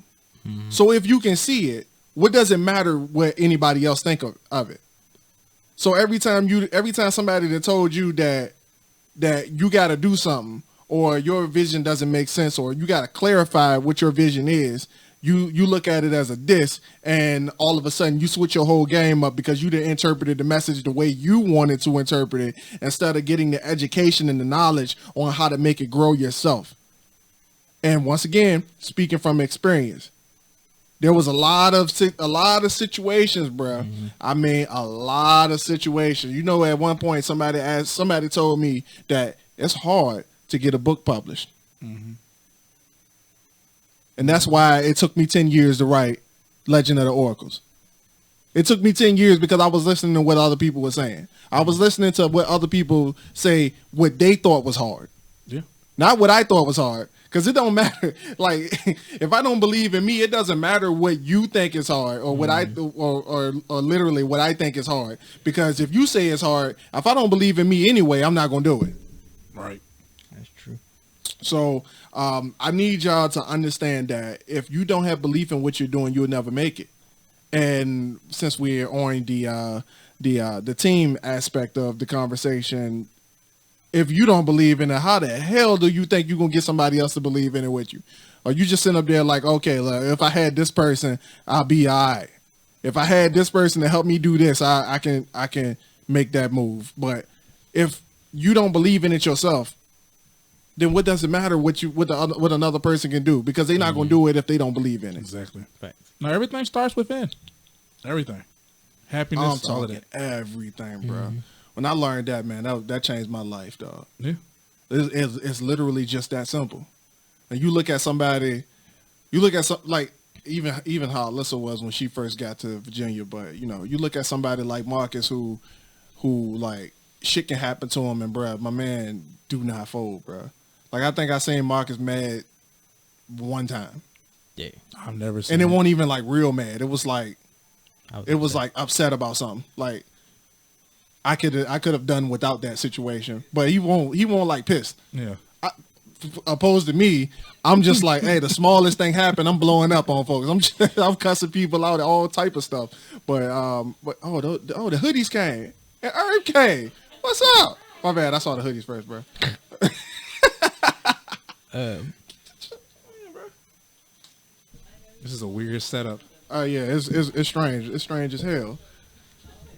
S1: So if you can see it, what does it matter what anybody else think of it? So every time somebody that told you that you got to do something, or your vision doesn't make sense, or you got to clarify what your vision is, you look at it as a diss, and all of a sudden you switch your whole game up because you didn't interpret the message the way you wanted to interpret it, instead of getting the education and the knowledge on how to make it grow yourself. And once again, speaking from experience, there was a lot of situations, bro. I mean, a lot of situations. At one point somebody told me that it's hard to get a book published. And that's why it took me 10 years to write Legend of the Oracles. It took me 10 years because I was listening to what other people were saying. I was listening to what other people say, what they thought was hard.
S4: Yeah.
S1: Not what I thought was hard. Because it don't matter. Like, if I don't believe in me, it doesn't matter what you think is hard or what or literally what I think is hard. Because if you say it's hard, if I don't believe in me anyway, I'm not going to do it.
S4: Right.
S3: That's true.
S1: So I need y'all to understand that if you don't have belief in what you're doing, you'll never make it. And since we're on the team aspect of the conversation, if you don't believe in it, how the hell do you think you're going to get somebody else to believe in it with you? Or you just sit up there like, okay, look, if I had this person, I'll be all right. If I had this person to help me do this, I can make that move. But if you don't believe in it yourself, then what does it matter what another person can do? Because they're not going to do it if they don't believe in it.
S4: Exactly.
S3: Facts.
S4: Now everything starts within. Everything. Happiness,
S1: I'm
S4: all of
S1: talking
S4: that.
S1: everything, bro. When I learned that, man, that changed my life, dog.
S4: Yeah.
S1: It's literally just that simple. And you look at somebody, like even how Alyssa was when she first got to Virginia, but you look at somebody like Marcus who like shit can happen to him, and bruh, my man do not fold, bruh. Like I think I seen Marcus mad one time.
S3: Yeah.
S4: I've never seen
S1: And it wasn't even like real mad. It was like
S3: upset.
S1: like upset about something. Like I could have done without that situation, but he won't like pissed.
S4: Yeah.
S1: Opposed to me, I'm just like, hey, the smallest thing happened, I'm blowing up on folks. I'm cussing people out, all type of stuff. But the hoodies came and Herb came. What's up? My bad, I saw the hoodies first, bro.
S4: This is a weird setup.
S1: Yeah, it's strange. It's strange as hell.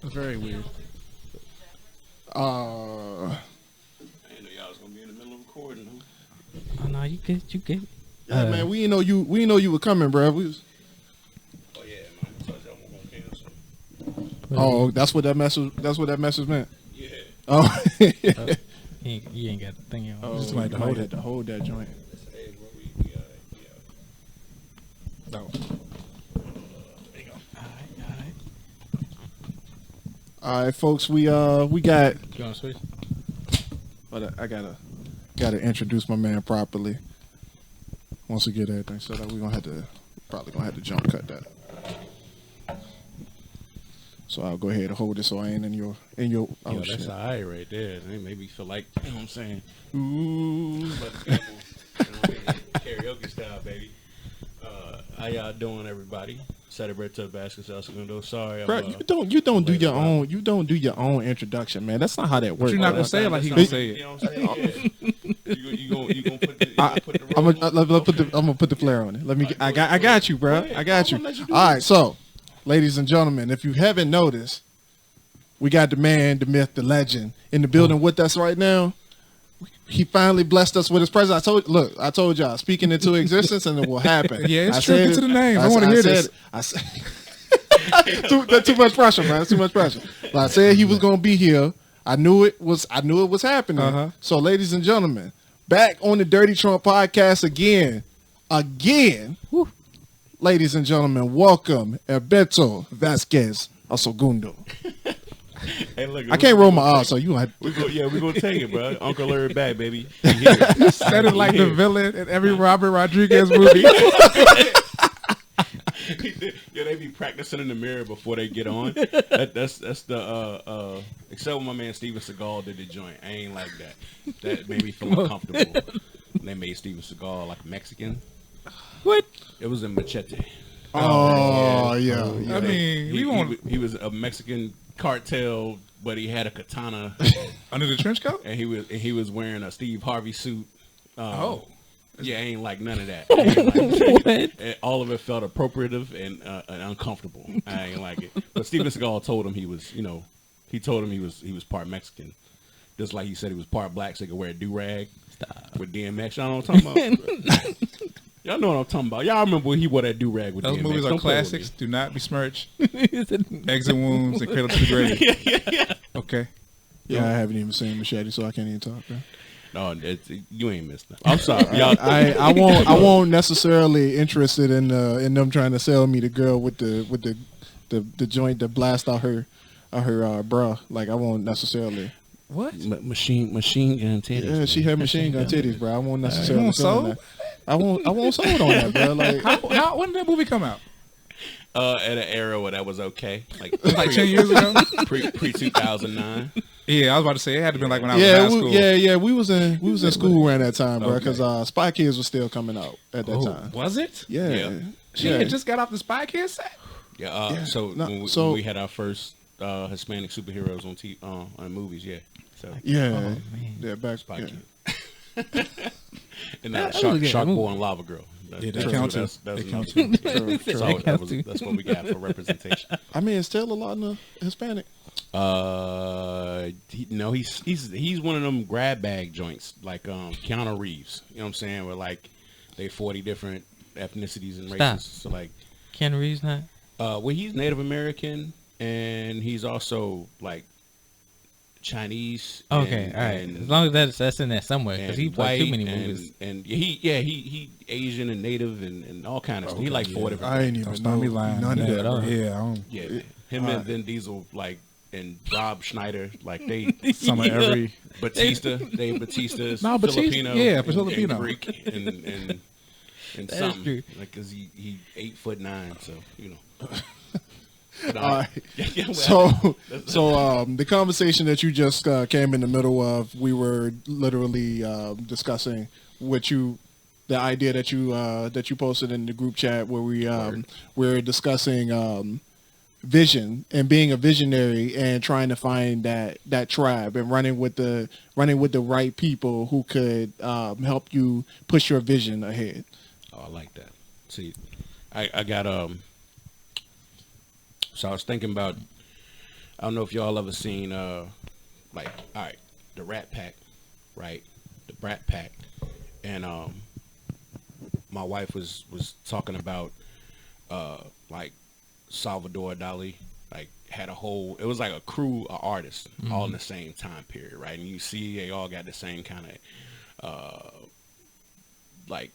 S4: It's very weird.
S5: I didn't know y'all was gonna be in the middle of recording.
S3: Oh no, you good.
S1: Yeah, man, we didn't know you were coming, bro. We was.
S5: Oh yeah, man. I told y'all we gonna cancel.
S1: Oh, that's what that message meant.
S5: Yeah.
S1: Oh,
S3: You ain't got the thing on.
S1: oh,
S4: Just
S1: you
S4: might have to
S1: might
S4: hold
S1: have
S4: it.
S1: to hold that joint.
S5: Hey, bro, we
S4: No.
S5: there you go.
S1: All right, folks, we got.
S3: You want to switch?
S1: But I gotta introduce my man properly. Once we get everything set up, we're probably gonna have to jump cut that. So I'll go ahead and hold it so I ain't in your.
S5: Yo,
S1: Oh
S5: that's
S1: shit!
S5: all right right there. They made me feel like, you know what I'm saying?
S1: Ooh.
S5: But the people, you know what I mean? Karaoke style, baby. How y'all doing, everybody? Celebrate to Basketball Segundo. Sorry, I'm,
S1: Bro, you don't do
S5: later
S1: your
S5: on.
S1: own. You don't do your own introduction, man. That's not how that works.
S4: You're not
S1: bro.
S4: gonna say it like he
S5: That's
S4: gonna
S5: not-
S4: say
S5: You
S4: it.
S5: know what I'm saying? Yeah. You gonna put the,
S1: I'm gonna put the flare on it. Let me. I got you, bro. I got you. All right, so, ladies and gentlemen, if you haven't noticed, we got the man, the myth, the legend in the building with us right now. He finally blessed us with his presence. I told y'all, speaking into existence, and it will happen.
S4: Yeah, it's
S1: I
S4: true.
S1: said
S4: Get to
S1: it.
S4: the name. I wanna hear
S1: said
S4: this.
S1: it. That's too much pressure, man. That's too much pressure. But I said he was gonna be here. I knew it was happening.
S4: Uh-huh.
S1: So, ladies and gentlemen, back on the Dirty Trump podcast again. Woo. Ladies and gentlemen, welcome Alberto Vasquez Segundo.
S5: Hey, look,
S1: I can't roll my R, so you like.
S5: we're gonna take it, bro. Uncle Larry back, baby. He here.
S4: Said it like the villain in every Robert Rodriguez movie.
S5: Yeah, they be practicing in the mirror before they get on. That's the except when my man Steven Seagal did the joint. I ain't like that. That made me feel uncomfortable. They made Steven Seagal like Mexican.
S3: What?
S5: It was in Machete.
S1: Oh yeah.
S4: I mean,
S5: He was a Mexican cartel, but he had a katana,
S4: under the trench coat.
S5: and he was wearing a Steve Harvey suit. Yeah, I ain't like none of that.
S3: What?
S5: All of it felt appropriative and uncomfortable. I ain't like it. But Steven Seagal told him he was part Mexican. Just like he said he was part black, so he could wear a do-rag with DMX. Y'all know what I'm talking about? Y'all know what I'm talking about. Y'all remember when he wore that do-rag with
S4: Those
S5: DMX.
S4: movies are
S5: Don't play with
S4: classics.
S5: me.
S4: Do not besmirch. Exit wounds and cradle to the grave. Okay.
S1: Yeah, I haven't even seen Machete, so I can't even talk. Bro.
S5: No, you ain't missed nothing. I'm sorry. Y'all,
S1: I won't necessarily interested in them trying to sell me the girl with the the joint that blast out her bra. Like I won't necessarily.
S4: What?
S5: Machine gun titties.
S1: Yeah, she had machine gun titties, bro. I won't
S4: You
S1: necessarily.
S4: want sold?
S1: That. I won't sold on that, bro. Like
S4: When did that movie come out?
S5: At an era where that was okay, like
S4: 10 years ago.
S5: pre 2009.
S4: Yeah, I was about to say it had to be like when I was in high school.
S1: We was in school around that time, bro. Because Spy Kids was still coming out at that time.
S4: Was it?
S1: Yeah.
S4: She had just got off the Spy Kids set.
S5: Yeah. So when we had our first Hispanic superheroes on movies, yeah. So
S1: yeah, back
S5: Spy
S1: yeah.
S5: Kid. And
S3: That
S5: Shark
S3: was a good
S5: Boy and Lava Girl.
S4: Yeah, that counts.
S5: That's
S4: That
S5: another
S4: counts.
S5: one. So that's what we got for representation.
S1: I mean, it's still a lot in the Hispanic.
S5: He's one of them grab bag joints like Keanu Reeves. You know what I'm saying? Where like they 40 different ethnicities and races. So like
S3: Keanu Reeves not?
S5: well, he's Native American and he's also like Chinese.
S3: Okay, all right.
S5: And
S3: As long as that's in there somewhere, because he played too
S5: white
S3: many movies.
S5: and he Asian and Native and all kind of stuff. He like 4 different.
S1: I ain't
S4: Don't
S1: even
S4: start
S1: know
S4: me lying.
S1: none of that. Bro.
S4: Yeah, I don't.
S5: Yeah, him and Vin Diesel like and Rob Schneider like they
S4: Some of every.
S5: Dave Bautista's
S4: No, Batista,
S5: Filipino,
S4: yeah,
S5: and
S4: Filipino.
S5: Greek and
S3: That's
S5: something
S3: true.
S5: like because he 8'9", so you know. But,
S1: All right.
S5: yeah,
S1: So the conversation that you just came in the middle of, we were literally discussing the idea that you posted in the group chat where we're discussing vision and being a visionary and trying to find that tribe and running with the right people who could help you push your vision ahead.
S5: Oh, I like that. See, I got So I was thinking about, I don't know if y'all ever seen, like, all right, the Rat Pack, right? The Brat Pack. And my wife was talking about, like, Salvador Dali, like, had it was like a crew of artists all in the same time period, right? And you see they all got the same kind of, like,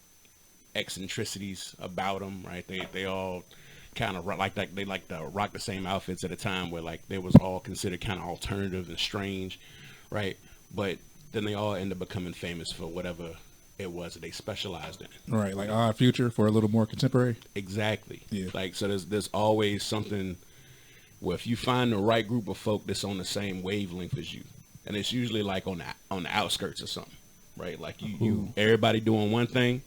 S5: eccentricities about them, right? They all kind of like that. They like to rock the same outfits at a time where like they was all considered kind of alternative and strange, right? But then they all end up becoming famous for whatever it was that they specialized in.
S4: Right, like Odd Future for a little more contemporary.
S5: Exactly.
S4: Yeah.
S5: Like so, there's always something where if you find the right group of folk that's on the same wavelength as you, and it's usually like on the outskirts or something, right? Like you everybody doing one thing,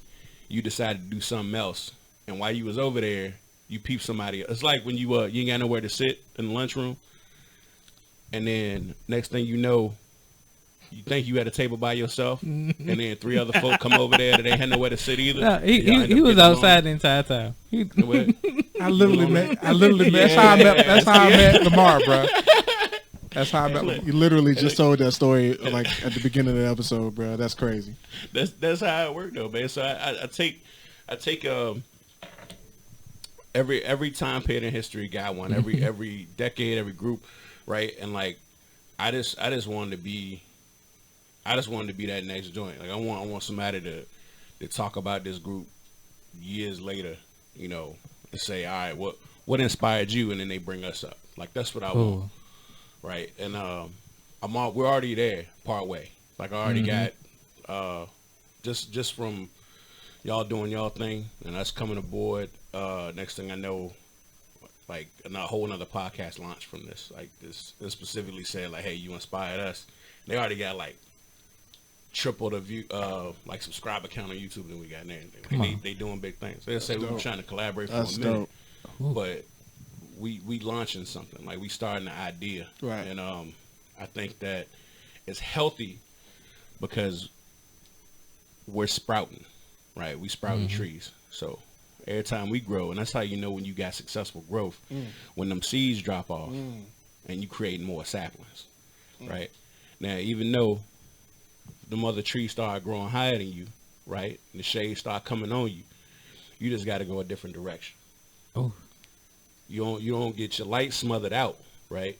S5: you decide to do something else, and while you was over there, you peep somebody. It's like when you ain't got nowhere to sit in the lunchroom, and then next thing you know, you think you at a table by yourself, and then 3 other folk come over there that ain't had nowhere to sit either.
S3: No, he was outside the entire time.
S4: I literally met. That's how I met Lamar, bro. That's how I met Lamar.
S1: You literally just told that story like at the beginning of the episode, bro. That's crazy.
S5: That's how it worked though, man. So I take every time period in history got one. Every decade, every group, right? And like I just wanted to be that next joint. Like I want somebody to talk about this group years later, you know, and say, all right, what inspired you? And then they bring us up. Like that's what I want. Right. And we're already there part way. Like I already got just from y'all doing y'all thing and us coming aboard. Next thing I know, like a whole another podcast launched from this. Like this specifically said like, hey, you inspired us. They already got like triple the view, like subscriber count on YouTube than we got there. Like, they doing big things. They say we were trying to collaborate for a minute, but we launching something. Like we starting an idea,
S1: right?
S5: And I think that it's healthy because we're sprouting, right? We sprouting trees, so. Every time we grow, and that's how you know when you got successful growth, when them seeds drop off and you create more saplings, right? Now, even though the mother trees start growing higher than you, right, and the shade start coming on you, you just got to go a different direction.
S3: Oh,
S5: you don't get your light smothered out, right?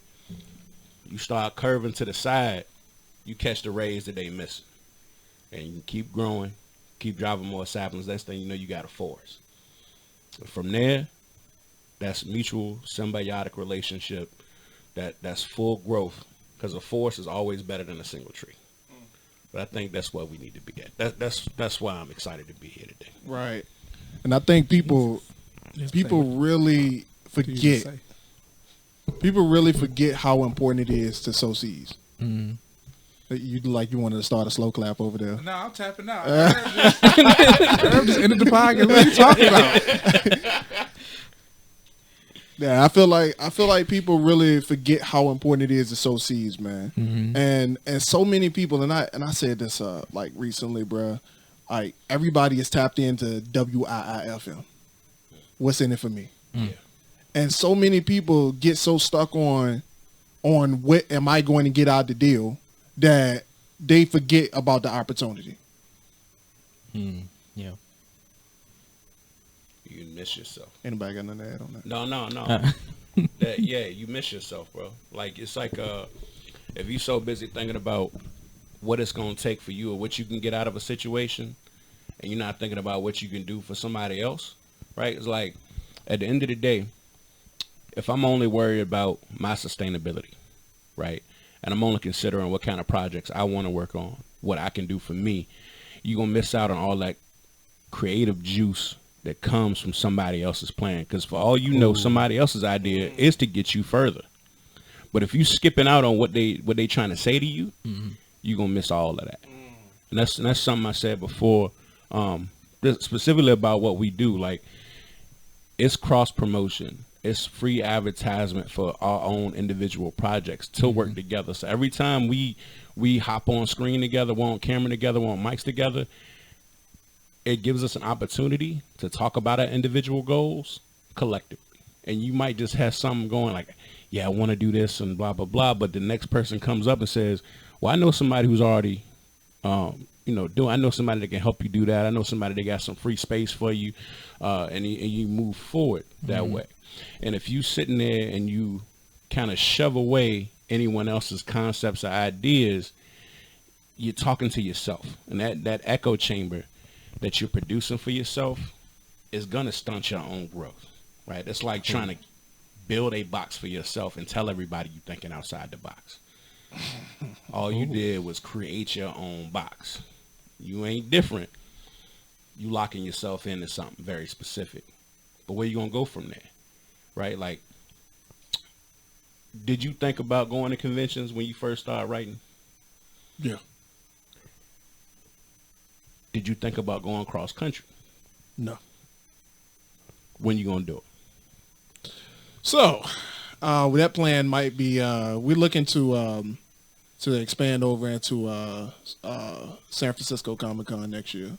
S5: You start curving to the side, you catch the rays that they missing, and you keep growing, keep dropping more saplings. Next thing you know, you got a forest. From there, that's mutual, symbiotic relationship, that's full growth, because a forest is always better than a single tree. But I think that's what we need to be at. That's why I'm excited to be here today.
S1: Right. And I think people really forget. People really forget how important it is to sow seeds.
S3: Mm-hmm.
S1: You wanted to start a slow clap over there.
S4: No, I'm tapping out. I'm just ended the podcast. What are you talking about?
S1: Yeah, I feel like people really forget how important it is to sow seeds, man.
S3: Mm-hmm.
S1: And so many people, and I said this like recently, bro. Like everybody is tapped into WIIFM. What's in it for me?
S3: Mm.
S5: Yeah.
S1: And so many people get so stuck on what am I going to get out the deal that they forget about the opportunity.
S3: Yeah.
S5: You miss yourself.
S1: Anybody got nothing to add on that?
S5: No. You miss yourself, bro. Like, it's like if you're so busy thinking about what it's going to take for you or what you can get out of a situation, and you're not thinking about what you can do for somebody else, right? It's like, at the end of the day, if I'm only worried about my sustainability, right, and I'm only considering what kind of projects I want to work on, what I can do for me, you're going to miss out on all that creative juice that comes from somebody else's plan. Because for all you know, somebody else's idea is to get you further. But if you skipping out on what they trying to say to you, you're going to miss all of that. And that's something I said before, specifically about what we do. Like, it's cross promotion. It's free advertisement for our own individual projects to work together. So every time we hop on screen together, we're on camera together, we're on mics together, it gives us an opportunity to talk about our individual goals collectively. And you might just have something going like, yeah, I want to do this and blah, blah, blah. But the next person comes up and says, well, I know somebody who's already, I know somebody that can help you do that. I know somebody that got some free space for you. And you move forward that way. And if you sitting there and you kind of shove away anyone else's concepts or ideas, you're talking to yourself. And that echo chamber that you're producing for yourself is going to stunt your own growth, right? It's like trying to build a box for yourself and tell everybody you're thinking outside the box. All you did was create your own box. You ain't different. You locking yourself into something very specific. But where you going to go from there, right? Like, did you think about going to conventions when you first started writing?
S1: Yeah.
S5: Did you think about going cross country?
S1: No.
S5: When you gonna do it?
S1: So, that plan might be we're looking to expand over into San Francisco Comic-Con next year.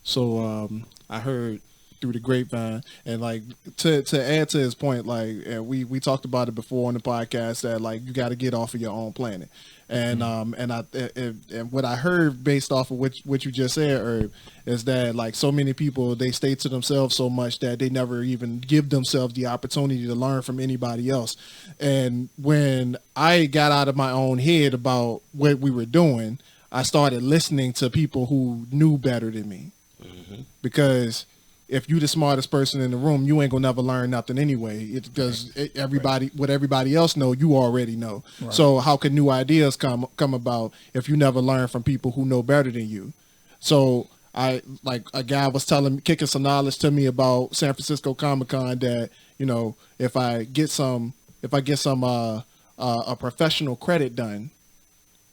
S1: So I heard through the grapevine, and like to add to his point, like, and we talked about it before on the podcast, that like you got to get off of your own planet. And and what I heard based off of what you just said, Herb, is that like so many people, they stay to themselves so much that they never even give themselves the opportunity to learn from anybody else. And when I got out of my own head about what we were doing, I started listening to people who knew better than me. Because if you the smartest person in the room, you ain't gonna never learn nothing anyway. What everybody else know, you already know. Right. So how can new ideas come about if you never learn from people who know better than you? So I, like, a guy was kicking some knowledge to me about San Francisco Comic-Con, that, you know, if I get some a professional credit done,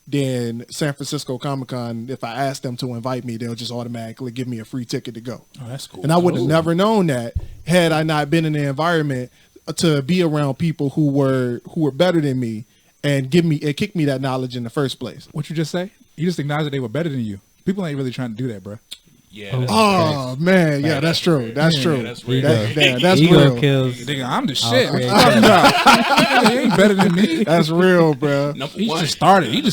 S1: then San Francisco Comic-Con, if I ask them to invite me, they'll just automatically give me a free ticket to go. Oh, that's cool. And I would have never known that had I not been in the environment to be around people who were better than me and kick me that knowledge in the first place.
S4: What you just say? You just acknowledge that they were better than you. People ain't really trying to do that, bro.
S5: Yeah.
S1: Oh man, yeah, that's true. That's true.
S5: That's real.
S1: That's
S3: Ego
S1: real.
S3: kills.
S4: Nigga, I'm the shit. What you talking about? He ain't better than me.
S1: That's real, bro.
S4: He just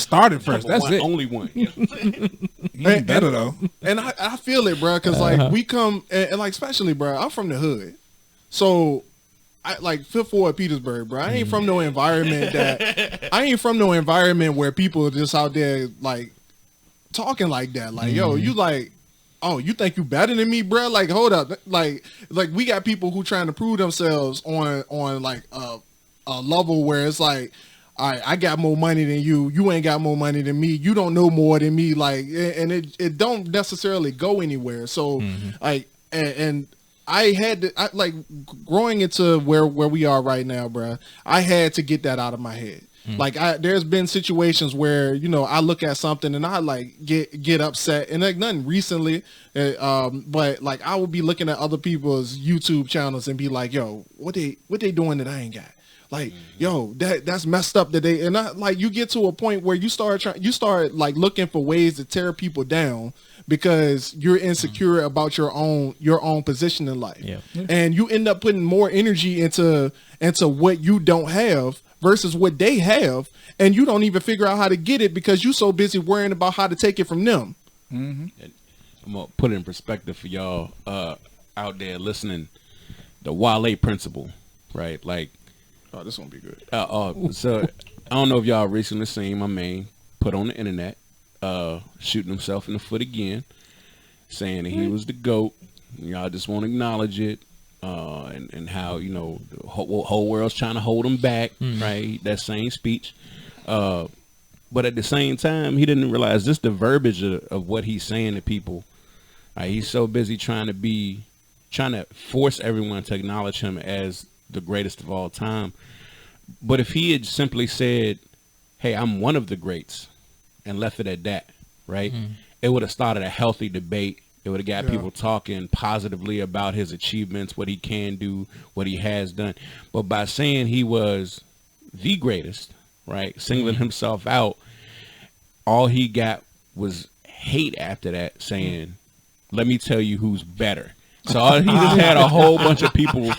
S4: started first. That's it.
S5: Only one. Yeah.
S4: He ain't better though.
S1: And I feel it, bro, because like we come and like, especially, bro, I'm from the hood, so I like Fifth Ward, Petersburg, bro. I ain't from no environment where people are just out there like talking like that. Like, yo, you like, oh, you think you better than me, bro? Like, hold up. Like we got people who trying to prove themselves on like a level where it's like, all right, I got more money than you. You ain't got more money than me. You don't know more than me. Like, and it don't necessarily go anywhere. So, like, and I had to, like, growing into where we are right now, bro. I had to get that out of my head. Like, there's been situations where, you know, I look at something and I like get upset, and like nothing recently, but like I will be looking at other people's YouTube channels and be like, yo, what they doing that I ain't got? Like, yo, that's messed up that they, and I, like, you get to a point where you start like looking for ways to tear people down because you're insecure about your own position in life. Yeah. And you end up putting more energy into what you don't have versus what they have, and you don't even figure out how to get it because you're so busy worrying about how to take it from them.
S5: I'm gonna put it in perspective for y'all out there listening. The Wale principle, right? Like,
S1: oh, this won't be good.
S5: So I don't know if y'all recently seen my man put on the internet shooting himself in the foot again, saying that he was the GOAT. Y'all just won't acknowledge it. And how, you know, the whole world's trying to hold him back, right? That same speech. But at the same time, he didn't realize just the verbiage of what he's saying to people. He's so busy trying to force everyone to acknowledge him as the greatest of all time. But if he had simply said, hey, I'm one of the greats, and left it at that, right? It would have started a healthy debate. It would have got people talking positively about his achievements, what he can do, what he has done. But by saying he was the greatest, right, singling himself out, all he got was hate after that, saying, let me tell you who's better. So he just had a whole bunch of people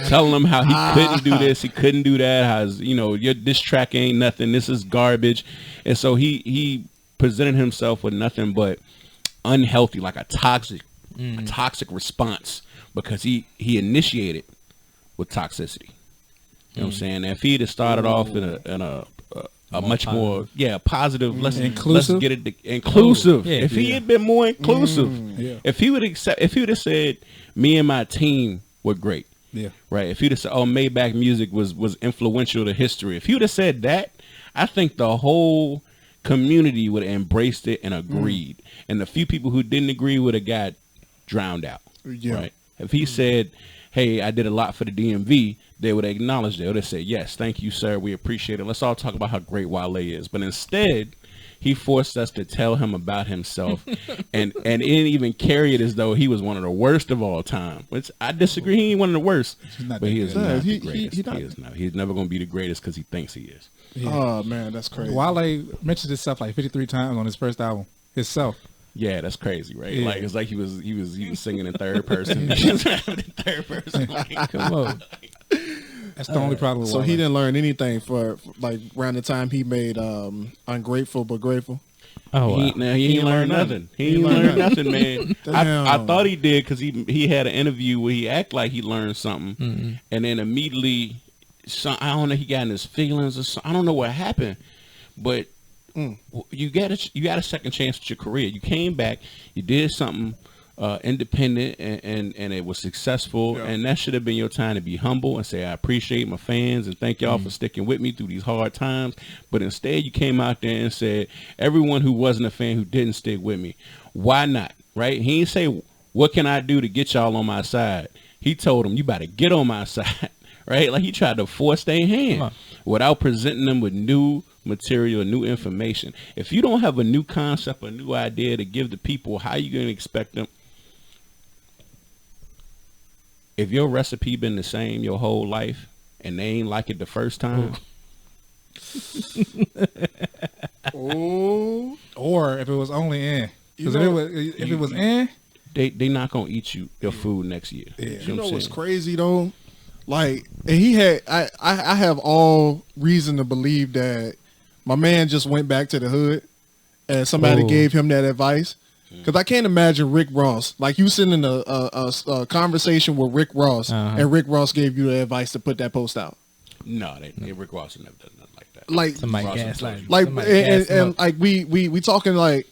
S5: telling him how he couldn't do this, he couldn't do that, how, you know, this track ain't nothing, this is garbage. And so he presented himself with nothing but unhealthy, like a toxic response, because he initiated with toxicity. You know what I'm saying? If he'd have started off in a much more positive, let's get it inclusive. If he had been more inclusive, if he would have said, me and my team were great, right? If he'd have said, oh, Maybach music was influential to history, if he would have said that, I think the whole community would have embraced it and agreed, and the few people who didn't agree would have got drowned out. Right? If he said, hey, I did a lot for the DMV, they would acknowledge that. They would have said, yes, thank you, sir, we appreciate it, let's all talk about how great Wale is. But instead, he forced us to tell him about himself and didn't even carry it as though he was one of the worst of all time, which I disagree. He ain't one of the worst, but he is not the greatest. He's never going to be the greatest because he thinks he is.
S1: Oh man, that's crazy.
S4: Wale mentioned himself like 53 times on his first album himself.
S5: Yeah, that's crazy, right? Like, it's like he was singing in third person. Third person. Like, come on.
S4: That's the only problem with
S1: So
S4: Wale.
S1: he didn't learn anything for like around the time he made Ungrateful but Grateful.
S5: Oh, wow. He ain't learned nothing. He ain't learned nothing, man. I thought he did because he had an interview where he act like he learned something, and then immediately, I don't know, he got in his feelings or something. I don't know what happened, but you got a second chance with your career. You came back, you did something independent, and it was successful, and that should have been your time to be humble and say, I appreciate my fans and thank y'all for sticking with me through these hard times. But instead you came out there and said, everyone who wasn't a fan, who didn't stick with me, why not? Right? He didn't say, what can I do to get y'all on my side? He told them, you better get on my side. Right? Like, he tried to force their hand without presenting them with new material, new information. If you don't have a new concept, a new idea to give the people, how you going to expect them? If your recipe been the same your whole life and they ain't like it the first time,
S4: or if it was only in, because if it was in,
S5: they not gonna eat your food next year.
S1: You know what's crazy though? Like, and he had, I have all reason to believe that my man just went back to the hood and somebody gave him that advice. Because I can't imagine Rick Ross, like you sitting in a conversation with Rick Ross, and Rick Ross gave you the advice to put that post out.
S5: No, Rick Ross never done nothing like that.
S1: Like
S3: somebody gaslight.
S1: Like, and like we talking like,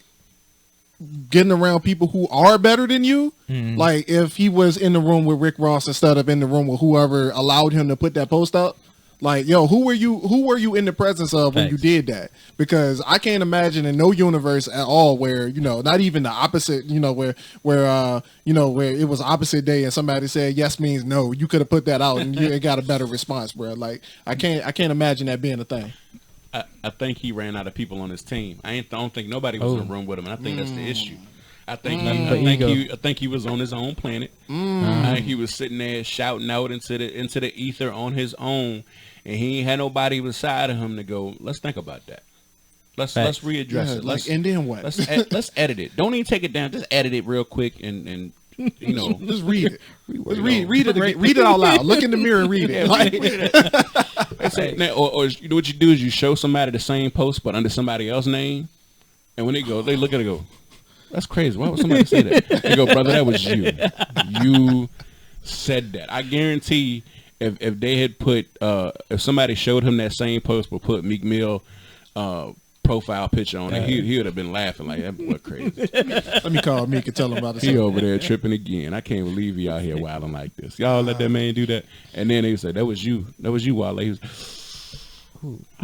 S1: getting around people who are better than you. Like if he was in the room with Rick Ross instead of in the room with whoever allowed him to put that post up. Like, yo, who were you in the presence of when you did that? Because I can't imagine in no universe at all where, you know, not even the opposite, you know, where it was opposite day and somebody said yes means no. You could have put that out and you got a better response, bro. Like, I can't imagine that being a thing.
S5: I think he ran out of people on his team. I don't think nobody was in the room with him, and I think that's the issue. I think he was on his own planet. I think he was sitting there shouting out into the ether on his own, and he ain't had nobody beside of him to go, let's think about that. Let's readdress it.
S1: Like, and then what?
S5: Let's edit it. Don't even take it down. Just edit it real quick and you know,
S1: just read it. Read it again. Read it out loud. Look in the mirror and read it. Like,
S5: or you know what you do is you show somebody the same post but under somebody else's name, and when they look at it, go, that's crazy. Why would somebody say that? They go, brother, that was you. You said that. I guarantee if they had put if somebody showed him that same post but put Meek Mill profile picture on it, he would have been laughing like, that boy crazy.
S1: Let me call Meek and tell him about it.
S5: He over there tripping again. I can't believe he out here wilding like this. Y'all let that man do that. And then they said, that was you, Wale. He was,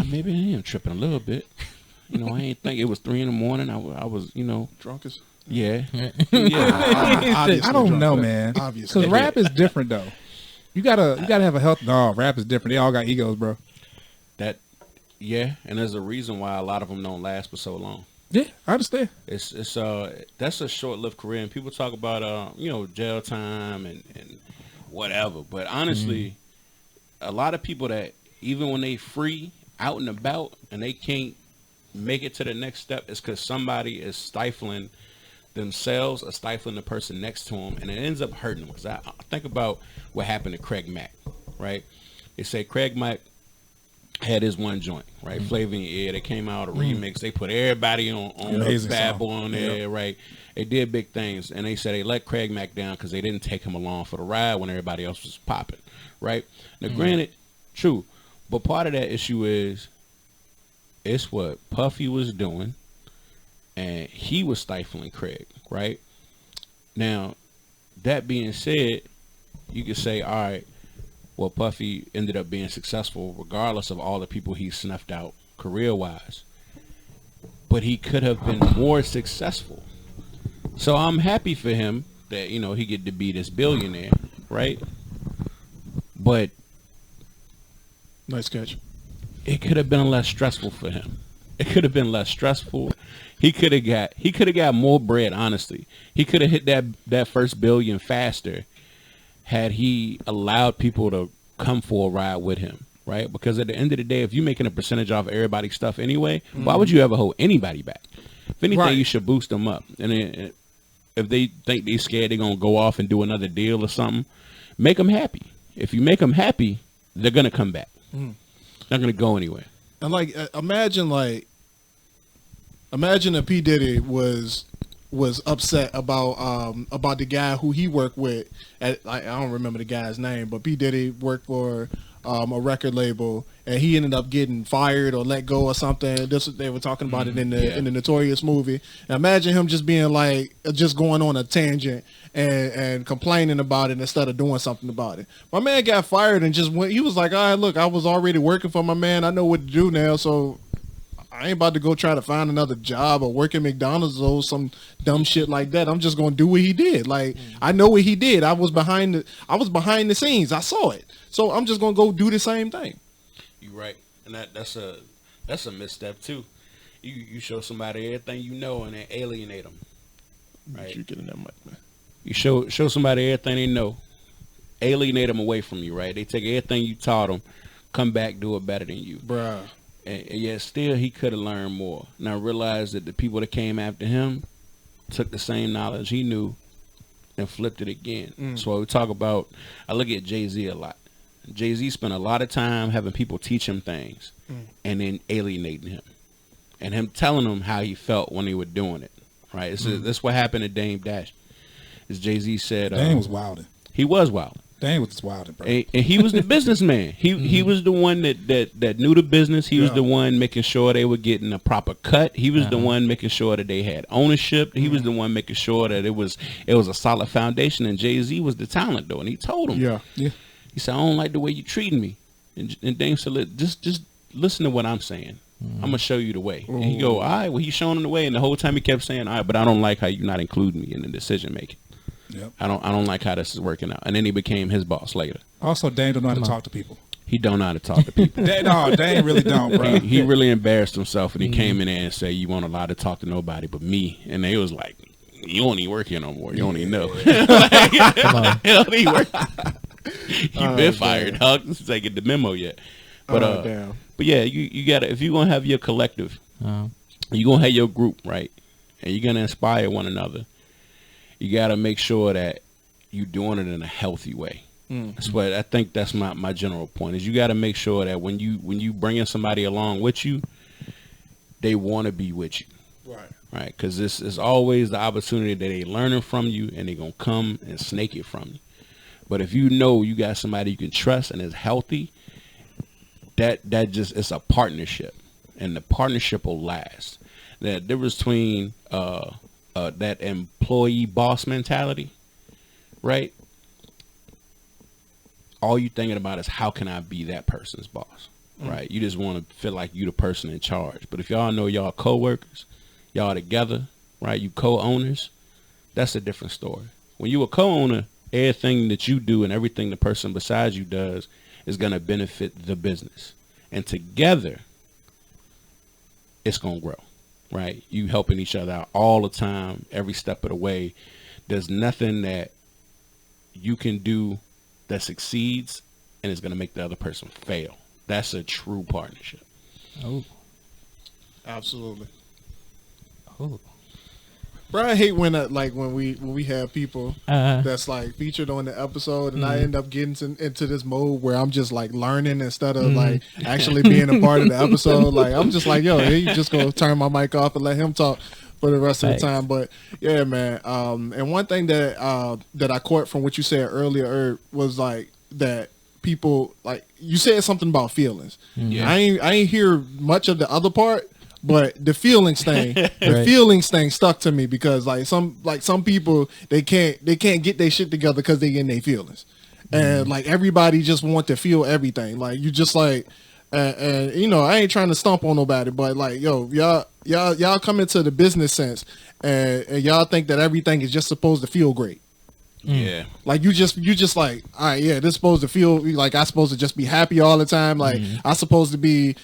S5: maybe I am tripping a little bit. You know, I ain't think it was 3 a.m. I was, you know,
S1: drunk as.
S5: Yeah.
S4: I don't know, man.
S1: Obviously,
S4: because rap is different though. You gotta have a health. No, rap is different. They all got egos, bro.
S5: Yeah, and there's a reason why a lot of them don't last for so long.
S4: Yeah, I understand.
S5: It's that's a short-lived career, and people talk about you know, jail time and whatever. But honestly, a lot of people that even when they free out and about and they can't make it to the next step, is because somebody is stifling themselves or stifling the person next to them, and it ends up hurting them. Because I think about what happened to Craig Mack, right? They say Craig Mack had his one joint, right? Flavor in Your Ear. They came out a remix. They put everybody on Bad Boy on there, right? They did big things, and they said they let Craig Mack down because they didn't take him along for the ride when everybody else was popping, right? Now, granted, true, but part of that issue is it's what Puffy was doing, and he was stifling Craig, right? Now, that being said, you could say, all right, well, Puffy ended up being successful regardless of all the people he snuffed out career-wise. But he could have been more successful. So I'm happy for him that, you know, he get to be this billionaire, right? But
S1: nice catch.
S5: It could have been less stressful for him. It could have been less stressful. He could have got more bread, honestly. He could have hit that first billion faster had he allowed people to come for a ride with him, right? Because at the end of the day, if you're making a percentage off everybody's stuff anyway, why would you ever hold anybody back? If anything, you should boost them up. And then, if they think they're scared they're going to go off and do another deal or something, make them happy. If you make them happy, they're going to come back. They're not going to go anywhere.
S1: And imagine if P. Diddy was upset about the guy who he worked with. I don't remember the guy's name, but P. Diddy worked for a record label, and he ended up getting fired or let go or something. They were talking about it in the Notorious movie. And imagine him just being just going on a tangent and complaining about it instead of doing something about it. My man got fired and just went. He was like, all right, look, I was already working for my man. I know what to do now, so I ain't about to go try to find another job or work at McDonald's or some dumb shit like that. I'm just gonna do what he did. I know what he did. I was behind the scenes. I saw it. So I'm just gonna go do the same thing.
S5: You're right, and that's a misstep too. You show somebody everything you know and then alienate them. Right?
S1: You getting that mic, man?
S5: You show somebody everything they know, alienate them away from you. Right? They take everything you taught them, come back, do it better than you,
S1: bruh.
S5: And yet still he could have learned more. Now realize that the people that came after him took the same knowledge he knew and flipped it again. So we talk about, I look at Jay-Z a lot. Jay-Z spent a lot of time having people teach him things and then alienating him and him telling them how he felt when they were doing it. Right? That's what happened to Dame Dash. As Jay-Z said,
S4: Dame was wilding.
S5: He was wilding.
S4: Dang was wild, bro.
S5: And he was the businessman. He was the one that knew the business. He was the one making sure they were getting a proper cut. He was the one making sure that they had ownership. He was the one making sure that it was a solid foundation. And Jay-Z was the talent though, and he told him,
S4: yeah.
S5: He said, I don't like the way you treating me. And Dame said, just listen to what I'm saying. I'm gonna show you the way. And he go, all right. Well, he's showing him the way, and the whole time he kept saying, all right, but I don't like how you're not including me in the decision making.
S4: Yep.
S5: I don't like how this is working out. And then he became his boss later.
S4: Also, Dame don't know how to talk to people.
S5: He don't know how to talk to people.
S4: Dame really don't, bro.
S5: He really embarrassed himself, and he came in there and said, you won't allow to talk to nobody but me. And they was like, you don't even work here no more. You don't even know. Come on. You don't even work. You been fired, dog. This is like get the memo yet. But but yeah, you gotta, if you're gonna have your collective, you're gonna have your group, right? And you're gonna inspire one another. You gotta make sure that you're doing it in a healthy way. That's what I think. That's my general point. Is you gotta make sure that when you bringing somebody along with you, they want to be with you. Right, because this is always the opportunity that they learning from you, and they gonna come and snake it from you. But if you know you got somebody you can trust and is healthy, that just, it's a partnership, and the partnership will last. The difference between that employee boss mentality, right? All you thinking about is how can I be that person's boss, right? You just want to feel like you the person in charge. But if y'all know y'all co-workers, y'all together, right? You co-owners, that's a different story. When you a co-owner, everything that you do and everything the person besides you does is going to benefit the business. And together, it's going to grow, right? You helping each other out all the time, every step of the way. There's nothing that you can do that succeeds and is going to make the other person fail. That's a true partnership.
S1: Oh, absolutely.
S3: Oh,
S1: bro, I hate when when we have people that's like featured on the episode, and I end up getting into this mode where I'm just like learning instead of like actually being a part of the episode. Like I'm just like, yo, you just go turn my mic off and let him talk for the rest of the time. But yeah, man. And one thing that I caught from what you said earlier was like that people, like you said something about feelings.
S5: Yeah.
S1: I ain't hear much of the other part. But the feelings thing, feelings thing stuck to me because some people they can't get their shit together because they in their feelings, and like everybody just want to feel everything. Like you just like, and you know I ain't trying to stomp on nobody, but like yo y'all come into the business sense and y'all think that everything is just supposed to feel great.
S5: Yeah.
S1: Like you just like, all right, yeah, this supposed to feel like I supposed to just be happy all the time. Like I supposed to be,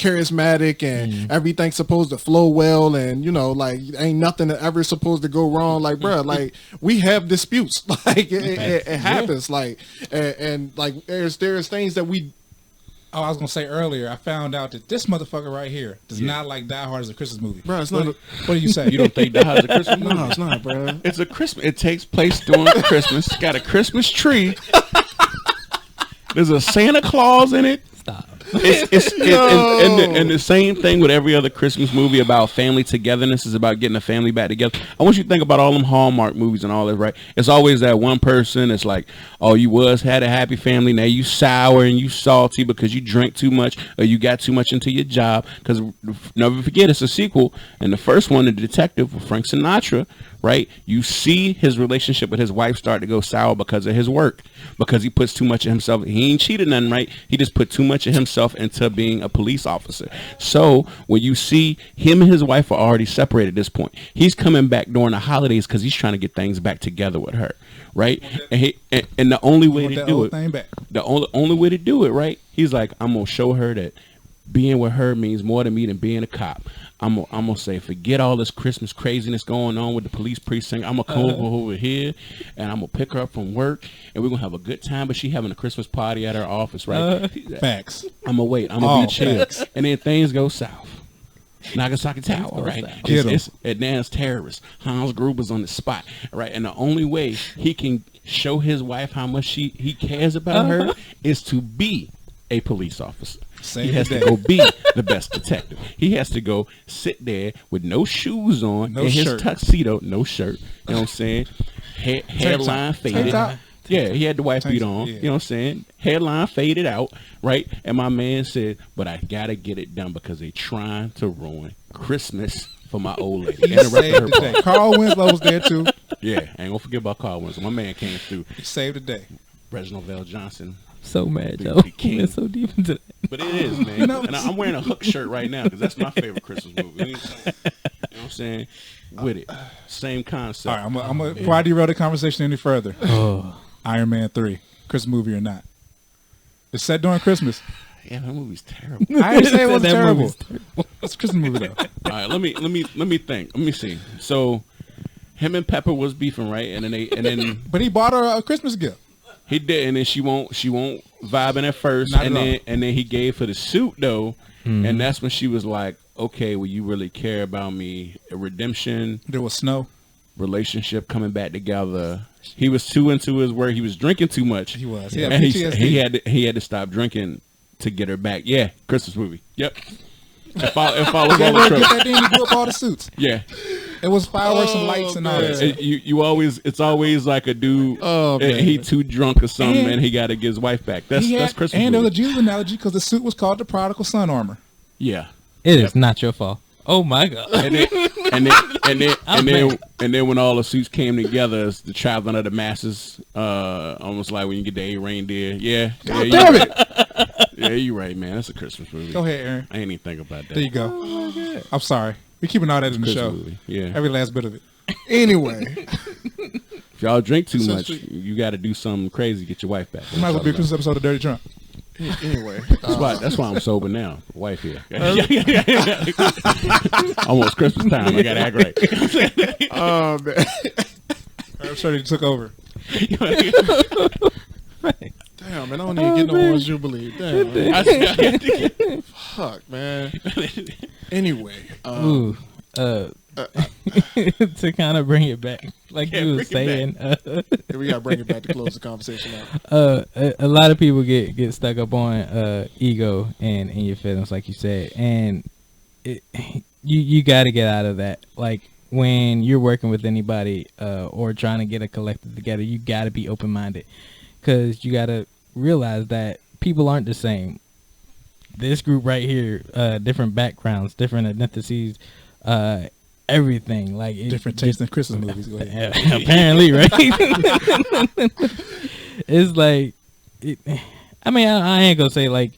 S1: charismatic and everything's supposed to flow well. And, like ain't nothing ever supposed to go wrong. Like, bro, like we have disputes. Like it happens. Like, and like there's things that we.
S4: Oh, I was gonna say earlier. I found out that this motherfucker right here does not like Die Hard as a Christmas movie.
S1: Bro, it's not.
S4: What do you say?
S5: You don't think Die Hard is a Christmas movie?
S1: No, it's not, bro.
S5: It's a Christmas. It takes place during Christmas. It's got a Christmas tree. There's a Santa Claus in it.
S3: stop.
S5: And the same thing with every other Christmas movie about family togetherness is about getting a family back together. I want you to think about all them Hallmark movies and all that, right? It's always that one person that's like, oh, you had a happy family, now you sour and you salty because you drank too much or you got too much into your job. Because never forget, it's a sequel. And the first one, the detective with Frank Sinatra, right? You see his relationship with his wife start to go sour because of his work, because he puts too much of himself. He ain't cheated nothing, right? He just put too much of himself into being a police officer. So when you see him and his wife are already separated at this point, he's coming back during the holidays because he's trying to get things back together with her, right? And the only way to do it, the only way to do it, right? He's like, I'm gonna show her that being with her means more to me than being a cop. I'm gonna say, forget all this Christmas craziness going on with the police precinct. I'm gonna come over here and I'm gonna pick her up from work and we're gonna have a good time. But she having a Christmas party at her office, right?
S4: Facts.
S5: I'm gonna wait. I'm gonna be chill, and then things go south. Nagasaki Tower, right? It's advanced terrorists. Hans Gruber's on the spot, right? And the only way he can show his wife how much he cares about her is to be a police officer. He has to go be the best detective. He has to go sit there with no shoes on, in his tuxedo, no shirt. You know what I'm saying? Hairline faded. Yeah, he had the wife beat on.
S4: Yeah.
S5: You know what I'm saying? Hairline faded out, right? And my man said, "But I gotta get it done because they trying to ruin Christmas for my old lady."
S4: He
S5: Interrupted
S4: saved
S5: her
S4: the day.
S5: part.
S4: Carl Winslow was there too.
S5: Yeah, I ain't gonna forget about Carl Winslow. My man came through.
S4: He saved the day.
S5: Reginald Vell Johnson.
S3: So mad,
S5: Big
S3: Joe.
S5: king.
S3: We're so deep into that.
S5: But it is, man. And I'm wearing a Hook shirt right now because that's my favorite Christmas movie. You know what I'm saying? With it. Same concept.
S4: All right, I'm gonna before I derail the conversation any further.
S3: Oh,
S4: Iron Man 3, Christmas movie or not? It's set during Christmas.
S5: Yeah, that movie's terrible.
S4: I ain't saying it was
S3: That
S4: terrible.
S3: movie's
S4: It's a Christmas movie though.
S5: All right, let me think. Let me see. So him and Pepper was beefing, right? And then
S4: But he bought her a Christmas gift.
S5: he did, and then she won't vibing at first,
S4: Not
S5: and
S4: at all.
S5: then he gave her the suit though, and that's when she was like, okay, well, you really care about me. A redemption,
S4: There was snow.
S5: relationship coming back together. He was too into his work. He was drinking too much.
S4: He was. He had
S5: and
S4: PTSD.
S5: he had to stop drinking to get her back. Yeah, Christmas movie. Yep. It follows all the
S4: Get
S5: tropes.
S4: that thing. He blew up all the suits.
S5: Yeah.
S4: It was fireworks and lights and all
S1: man.
S4: that.
S5: It's always like a dude.
S1: Oh, man.
S5: He too drunk or something,
S4: And-
S5: and he got to get his wife back. That's Christmas
S4: And there was a
S5: movie.
S4: Jesus analogy because the suit was called the prodigal son armor.
S5: Yeah.
S3: it is not your fault. Oh my God.
S5: And then when all the suits came together, it's the traveling of the masses, almost like when you get the 8 reindeer. Yeah.
S4: God
S5: Yeah,
S4: damn it!
S5: yeah, you're right, man. That's a Christmas movie.
S4: Go ahead, Aaron.
S5: I ain't even think about that.
S4: There you go. I'm sorry. We're keeping all that in the
S5: Christmas
S4: show.
S5: movie. Yeah.
S4: Every last bit of it.
S1: Anyway,
S5: If y'all drink too much,
S1: Essentially-
S5: you got to do something crazy to get your wife back.
S4: It might as well be a Christmas episode of Dirty Trump.
S1: anyway.
S5: That's why I'm sober now. Wife here. Almost Christmas time. I got to act right.
S1: Man.
S4: I'm sure he took over.
S1: Damn, man, I don't even get no Orange Jubilee. Damn. Fuck, man. Anyway,
S3: Ooh, to kind of bring it back, like you were
S5: bring it
S3: saying,
S1: we gotta bring it back to close the conversation out.
S3: a lot of people get stuck up on ego and in your feelings, like you said, and you got to get out of that. Like when you're working with anybody or trying to get a collective together, you got to be open minded because you got to realize that people aren't the same. This group right here, different backgrounds, different ethnicities, everything like
S4: Different taste in Christmas movies. Go ahead.
S3: apparently, right? It's like, I mean, I ain't gonna say like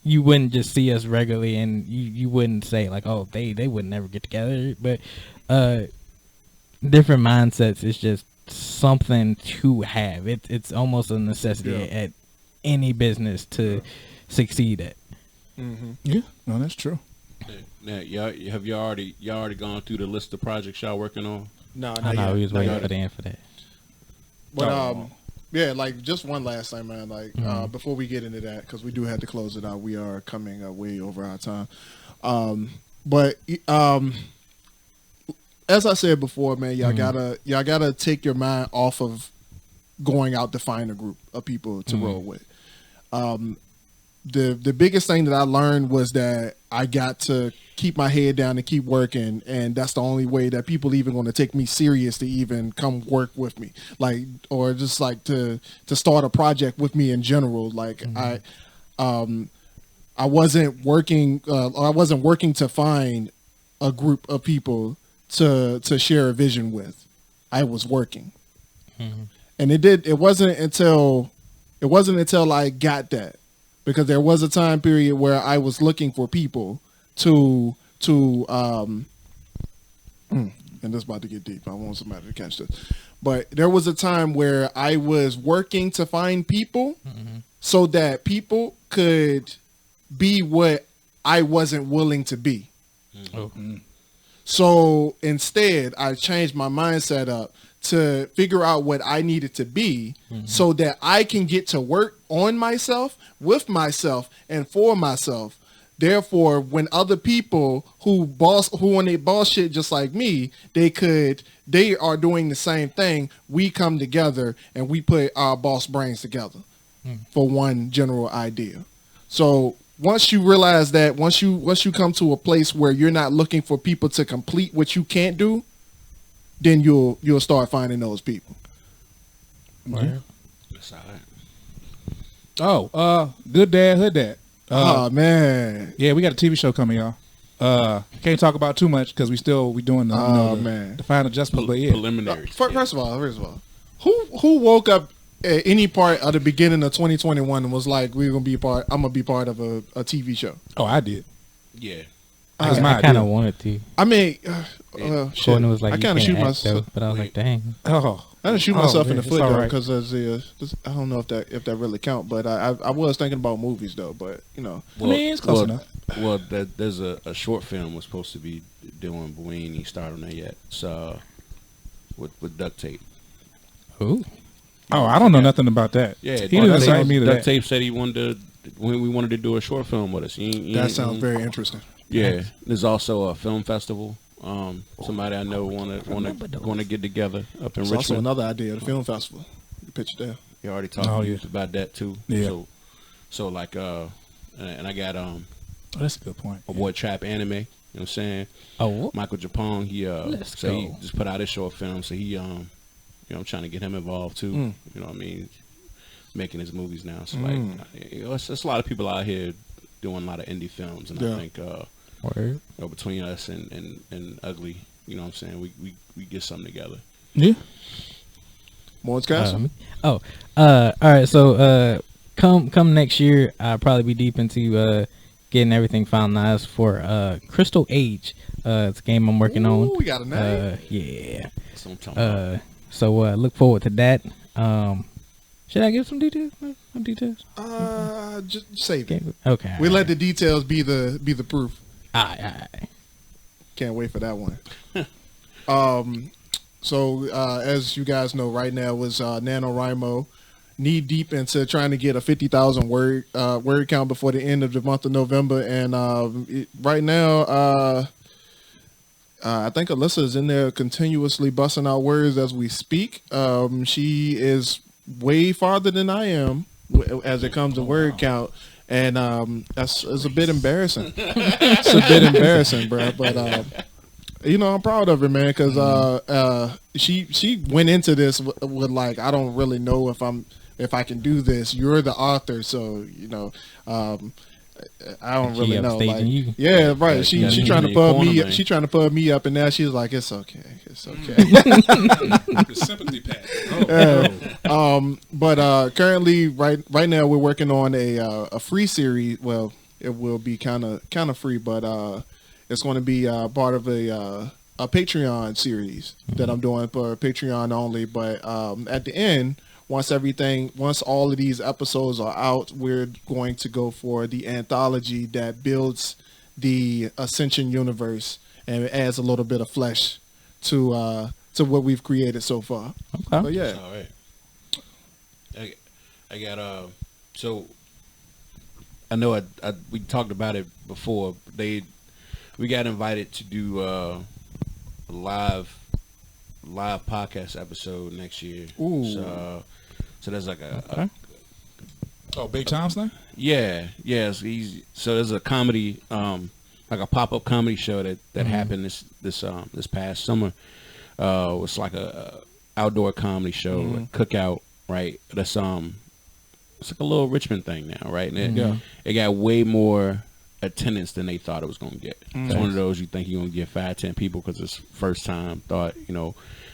S3: you wouldn't just see us regularly, and you wouldn't say like, oh, they would never get together, but different mindsets is just something to have. It's almost a necessity at any business to succeed at.
S4: Yeah, no, that's true.
S5: Now, y'all already gone through the list of projects y'all working on?
S1: No,
S3: I know we was
S1: Not
S3: waiting
S1: yet.
S3: for the end for that.
S1: But yeah, like just one last thing, man. Like before we get into that, because we do have to close it out. We are coming way over our time. But as I said before, man, y'all gotta take your mind off of going out to find a group of people to roll with. The biggest thing that I learned was that I got to keep my head down and keep working, and that's the only way that people even going to take me serious to even come work with me, like, or just like to start a project with me in general. Like I wasn't working to find a group of people to share a vision with. I was working, and it wasn't until I got that. Because there was a time period where I was looking for people and this is about to get deep. I want somebody to catch this. But there was a time where I was working to find people so that people could be what I wasn't willing to be. So instead, I changed my mindset up to figure out what I needed to be so that I can get to work on myself, with myself, and for myself. Therefore, when other people who on they boss shit just like me, they are doing the same thing. We come together and we put our boss brains together for one general idea. So once you realize that, once you come to a place where you're not looking for people to complete what you can't do, then you'll start finding those people.
S3: Word.
S5: That's all right.
S4: Oh, Good Dad, Hood Dad.
S1: Oh man.
S4: Yeah, we got a TV show coming, y'all. Can't talk about too much because we doing the final adjustments. But yeah,
S5: Preliminaries.
S1: First of all, who woke up at any part of the beginning of 2021 and was like, I'm gonna be part of a TV show?
S4: Oh, I did.
S5: Yeah.
S3: I kind of wanted to.
S1: I mean, shit.
S3: Courtney was like,
S1: I kind of shoot myself.
S3: though, but I was like, dang.
S4: Oh,
S1: I didn't shoot myself in the
S4: man,
S1: foot
S4: it's all
S1: though,
S4: right.
S1: because I don't know if that really count, but I was thinking about movies though, but you know,
S4: I mean, it's close enough.
S5: Well, there's a short film we're supposed to be doing, but we ain't even started on that yet. It's with duct tape.
S3: Ooh.
S4: Oh, I don't know nothing about that.
S5: Yeah,
S4: he didn't sign me to
S5: duct
S4: that.
S5: tape said he wanted to do a short film with us.
S1: that sounds very interesting.
S5: Yeah, there's also a film festival. Somebody I know want to get together up in
S1: It's
S5: Richmond.
S1: also another idea, the film festival. You pitch it there.
S5: You already talked to you about that too.
S4: Yeah.
S5: So like and I got
S4: Oh, that's a good point.
S5: a boy Trap Anime. You know what I'm saying?
S3: Oh,
S5: Michael Japong. He
S3: Let's
S5: he
S3: go.
S5: just put out his short film. So he I'm trying to get him involved too. You know what I mean? Making his movies now. So like it's a lot of people out here doing a lot of indie films, and I think
S3: word.
S5: between us and Ugly, you know what I'm saying? We get something together.
S4: Yeah.
S1: Morton's Castle.
S3: All right. So, come next year, I'll probably be deep into getting everything finalized for Crystal Age. It's a game I'm working on.
S1: We got a name.
S3: Yeah.
S5: That's what I'm talking about.
S3: So look forward to that. Should I give some details?
S1: Just save it.
S3: Okay.
S1: We let the details be the proof.
S3: All right.
S1: Can't wait for that one. So as you guys know, right now is NaNoWriMo knee deep into trying to get a 50,000 word count before the end of the month of November, and right now I think Alyssa is in there continuously busting out words as we speak. She is way farther than I am as it comes to word count. And it's a bit embarrassing. It's a bit embarrassing, bro. But I'm proud of her, man, because she went into this with like, I don't really know if I can do this. You're the author, so I don't really know. Like,
S3: you.
S1: yeah, right. She trying to pub me.
S5: Man.
S1: She trying to pub me up, and now she's like, it's okay.
S4: The sympathy pack.
S1: But currently, right now, we're working on a free series. Well, it will be kind of free, but it's going to be part of a Patreon series that I'm doing for Patreon only. But at the end, once all of these episodes are out, we're going to go for the anthology that builds the Ascension universe and adds a little bit of flesh to what we've created so far.
S3: Okay.
S1: But yeah.
S5: All right. I got so I know we talked about it before. We got invited to do a live podcast episode next year.
S1: Ooh.
S5: So there's like
S4: Big Tom's thing?
S5: Yeah. So there's a comedy, like a pop-up comedy show that happened this past summer. It's like a outdoor comedy show, like cookout, right? That's it's like a little Richmond thing now, right? And it got way more attendance than they thought it was gonna get. It's one of those you think you're gonna get 5-10 people because it's first time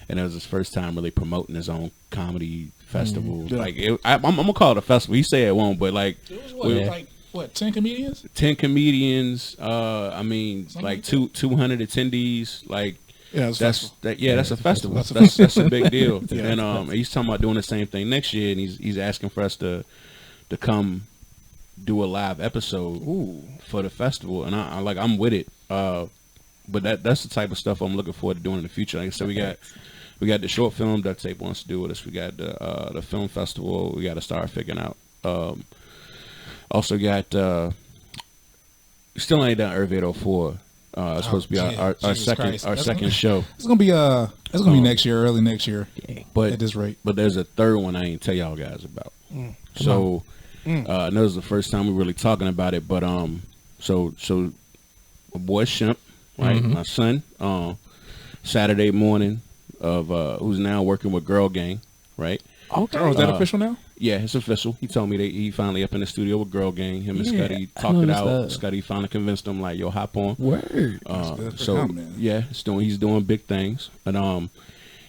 S5: and it was his first time really promoting his own comedy festival. Like I'm gonna call it a festival. He said it won't, but like
S4: It was what, 10 comedians?
S5: 10 comedians. I mean, like 200 attendees. Like
S1: Yeah,
S5: that's a festival. That's a big deal. And he's talking about doing the same thing next year, and he's asking for us to come do a live episode for the festival, and I'm with it. But that's the type of stuff I'm looking forward to doing in the future. Like I said, we got the short film Duct Tape wants to do with us. We got the film festival. We got to start figuring out. Also got still ain't done Irv 804. It's supposed to be our second show.
S4: It's gonna be next year, early next year.
S5: But
S4: at this rate.
S5: But there's a third one I ain't tell y'all guys about. So I know it's the first time we're really talking about it. But so my boy Shemp, right, my son, Saturday morning of who's now working with Girl Gang, right.
S3: Okay.
S4: Oh, is that official now?
S5: Yeah, it's official. He told me that he finally up in the studio with Girl Gang. Him and
S3: Yeah,
S5: Scuddy
S3: I
S5: talked it
S3: noticed
S5: out.
S3: that.
S5: Scuddy finally convinced him like, yo, hop on.
S3: Word.
S4: good for
S5: So
S4: him, man.
S5: yeah, he's doing big things. And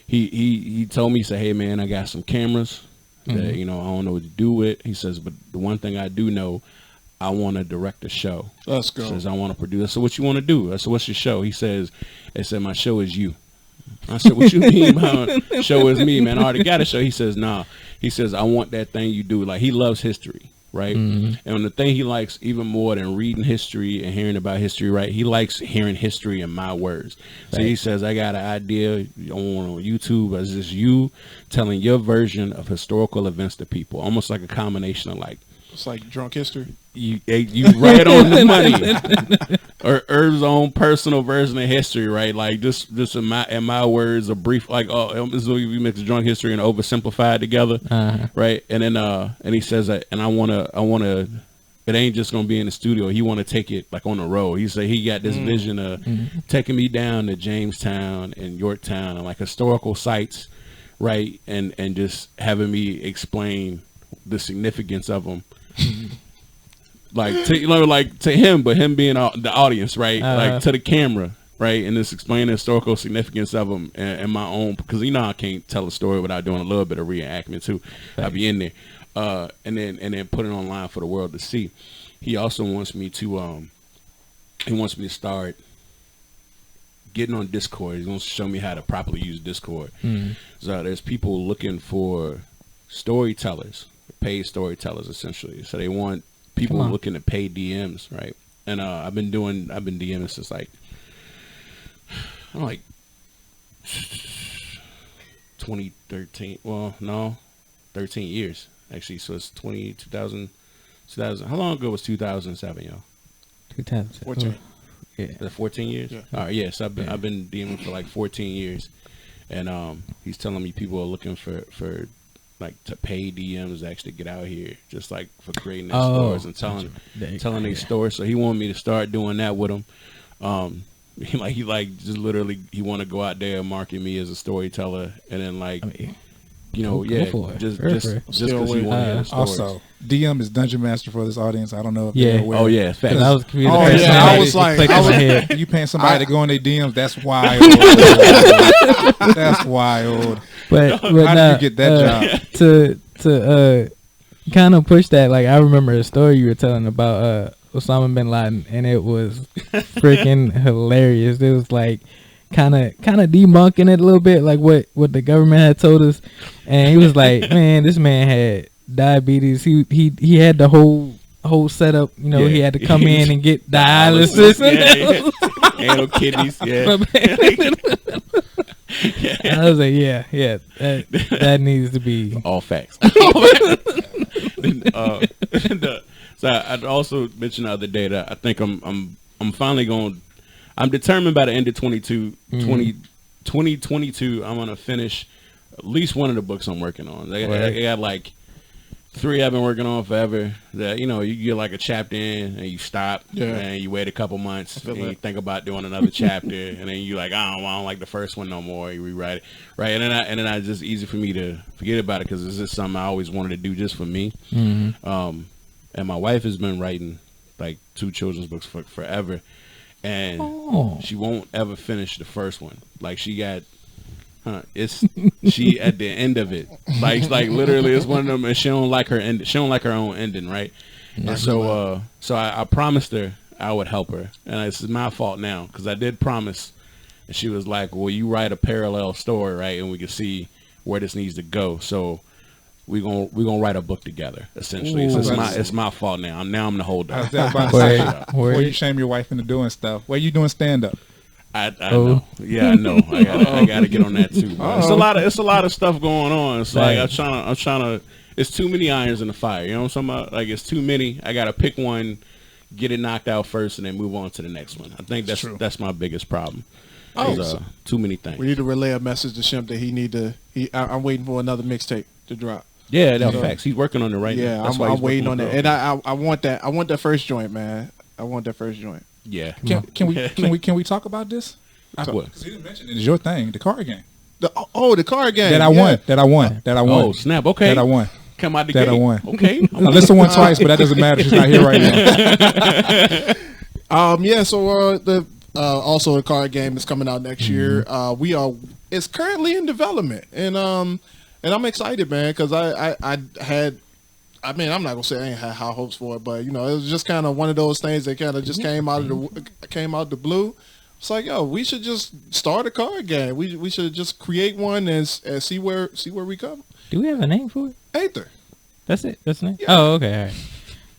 S5: he told me, he said, hey man, I got some cameras that I don't know what to do with. He says, but the one thing I do know, I want to direct a show.
S1: Let's go.
S5: He says, I want to produce. So what you want to do? I said, what's your show? He said, my show is you. I said, what you mean my show is me, man? I already got a show. He says, nah. He says, I want that thing you do. Like, he loves history, right? And the thing he likes even more than reading history and hearing about history, right? He likes hearing history in my words. So he says, I got an idea on YouTube as just you telling your version of historical events to people. Almost like a combination of like,
S1: It's like drunk history.
S5: you right on the money, or Herb's own personal version of history, right? Like just in my words, a brief like, this is what we mix drunk history and oversimplified together, right? And then and he says that, and I wanna. It ain't just gonna be in the studio. He want to take it like on the road. He said he got this vision of taking me down to Jamestown and Yorktown and like historical sites, right? And just having me explain the significance of them. Like to him, but him being the audience, right? Like to the camera, right? And just explain the historical significance of them and my own, because I can't tell a story without doing a little bit of reenactment too. Right. I'll be in there, and then put it online for the world to see. He also wants me to start getting on Discord. He wants to show me how to properly use Discord. So there's people looking for storytellers, paid storytellers essentially. So they want people looking to pay DMs, right? And I've been DMing since like 2013. Well, no, 13 years actually. So it's 2000. How long ago was 2007, y'all?
S3: 2014.
S5: Yeah, 14 years. Yeah. All right, yes, I've been DMing for like 14 years, and he's telling me people are looking for like to pay DMs to actually get out here, just like for creating their stories and telling their stories. So he wanted me to start doing that with him. He just literally he want to go out there and market me as a storyteller, and then just because he wanted to
S4: also. DM is Dungeon Master for this audience. I don't know if they're aware.
S5: Oh yeah, facts.
S3: I was confused.
S1: I was like,
S4: you paying somebody to go in their DMs? That's wild. That's wild.
S3: But
S4: how did you get that job?
S3: To kind of push that, like I remember a story you were telling about Osama bin Laden, and it was freaking hilarious. It was like kind of debunking it a little bit, like what the government had told us, and he was like, man, this man had diabetes. He had the whole setup. He had to come in and get dialysis.
S5: And no kidneys.
S3: I was like, that needs to be
S5: all facts. So I'd also mentioned the other day that I think I'm finally going. I'm determined by the end of 2022, I'm gonna finish at least one of the books I'm working on. I got like 3 I've been working on forever. That you get like a chapter in and you stop, and you wait a couple months and you think about doing another chapter, and then you like I don't like the first one no more. You rewrite it, right? And then it's just easy for me to forget about it because it's just something I always wanted to do just for me. And my wife has been writing like 2 children's books for forever, and she won't ever finish the first one. Like she got. She at the end of it, like literally, it's one of them, and she don't like her end. She don't like her own ending, right? And so I promised her I would help her, and it's my fault now because I did promise, and she was like, "Well, you write a parallel story, right? And we can see where this needs to go." So we gonna write a book together, essentially. So it's my fault now. I'm the holder.
S4: Where you shame your wife into doing stuff? Where you doing stand up?
S5: I know. Yeah, I know. I gotta get on that too. It's a lot of stuff going on. It's like I'm trying to. It's too many irons in the fire. You know what I'm talking about? Like it's too many. I gotta pick one, get it knocked out first, and then move on to the next one. I think that's my biggest problem. Too many things.
S1: We need to relay a message to Shemp that I'm waiting for another mixtape to drop.
S5: Yeah, that's facts. He's working on it right now.
S1: Yeah, I'm waiting on that, and I want that. I want that first joint, man. I want that first joint.
S5: Yeah.
S4: Can we talk about this?
S5: What?
S4: Because you didn't mention it. It's your thing, the card game.
S1: The card game
S4: that I won.
S5: Oh, snap. Okay.
S4: That I won.
S5: Come out the
S4: That
S5: gate.
S4: I won.
S5: Okay.
S4: I listened one twice, but that doesn't matter. She's not here right now.
S1: So the also a card game is coming out next year. It's currently in development, and I'm excited, man, because I'm not gonna say I ain't had high hopes for it, but it was just kind of one of those things that kind of just came out the blue. It's like, yo, we should just start a card game. We should just create one and see where we come.
S3: Do we have a name for it?
S1: Aether.
S3: That's it. That's the name.
S1: Yeah.
S3: Oh, okay. All right.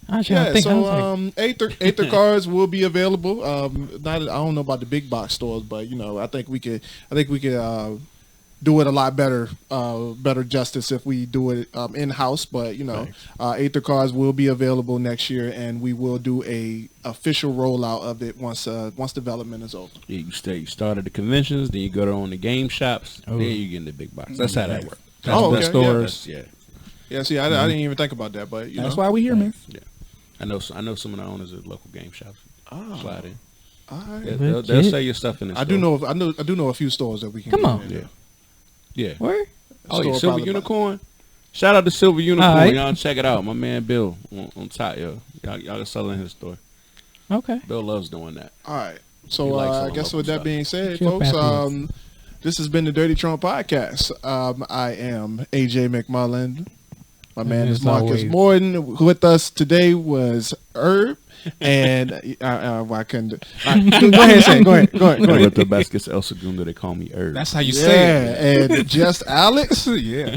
S3: I was trying to think. I was like,
S1: Aether cards will be available. I don't know about the big box stores, but I think we could do it a lot better justice if we do it in house. But Aether cards will be available next year, and we will do a official rollout of it once development is over.
S5: Yeah, you start at the conventions, then you go on the game shops, then you get in the big box. That's how that works.
S1: Okay.
S4: Stores.
S5: Yeah.
S1: See, I didn't even think about that, but
S4: That's why we here, man.
S5: Yeah. I know some of the owners of local game shops. Slide in.
S1: All right.
S5: They'll sell your stuff in the store.
S1: I do know a few stores that we can.
S3: Come on.
S5: Yeah.
S3: Where?
S5: Oh, yeah,
S1: Store
S5: Silver
S1: probably
S5: Unicorn. Shout out to Silver Unicorn.
S3: right.
S5: Y'all check it out. My man Bill on top, yo. Y'all can sell in his store.
S3: Okay.
S5: Bill loves doing that.
S1: All right.
S5: He
S1: So
S5: likes
S1: I
S5: selling
S1: guess
S5: local
S1: with that
S5: stuff.
S1: being said,
S3: Sure,
S1: folks,
S3: fabulous.
S1: this has been the Dirty Trump Podcast. I am AJ McMullen. My man is
S3: as
S1: Marcus
S3: always.
S1: Morton. With us today was Herb. And I couldn't. Go ahead, say it. Go ahead.
S5: With the baskets El Segundo, they call me Herb.
S4: That's how you say it.
S1: And just Alex.
S4: Yeah.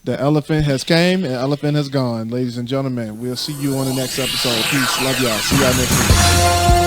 S1: The elephant has came and elephant has gone. Ladies and gentlemen, we'll see you on the next episode. Peace. Love y'all. See y'all next week.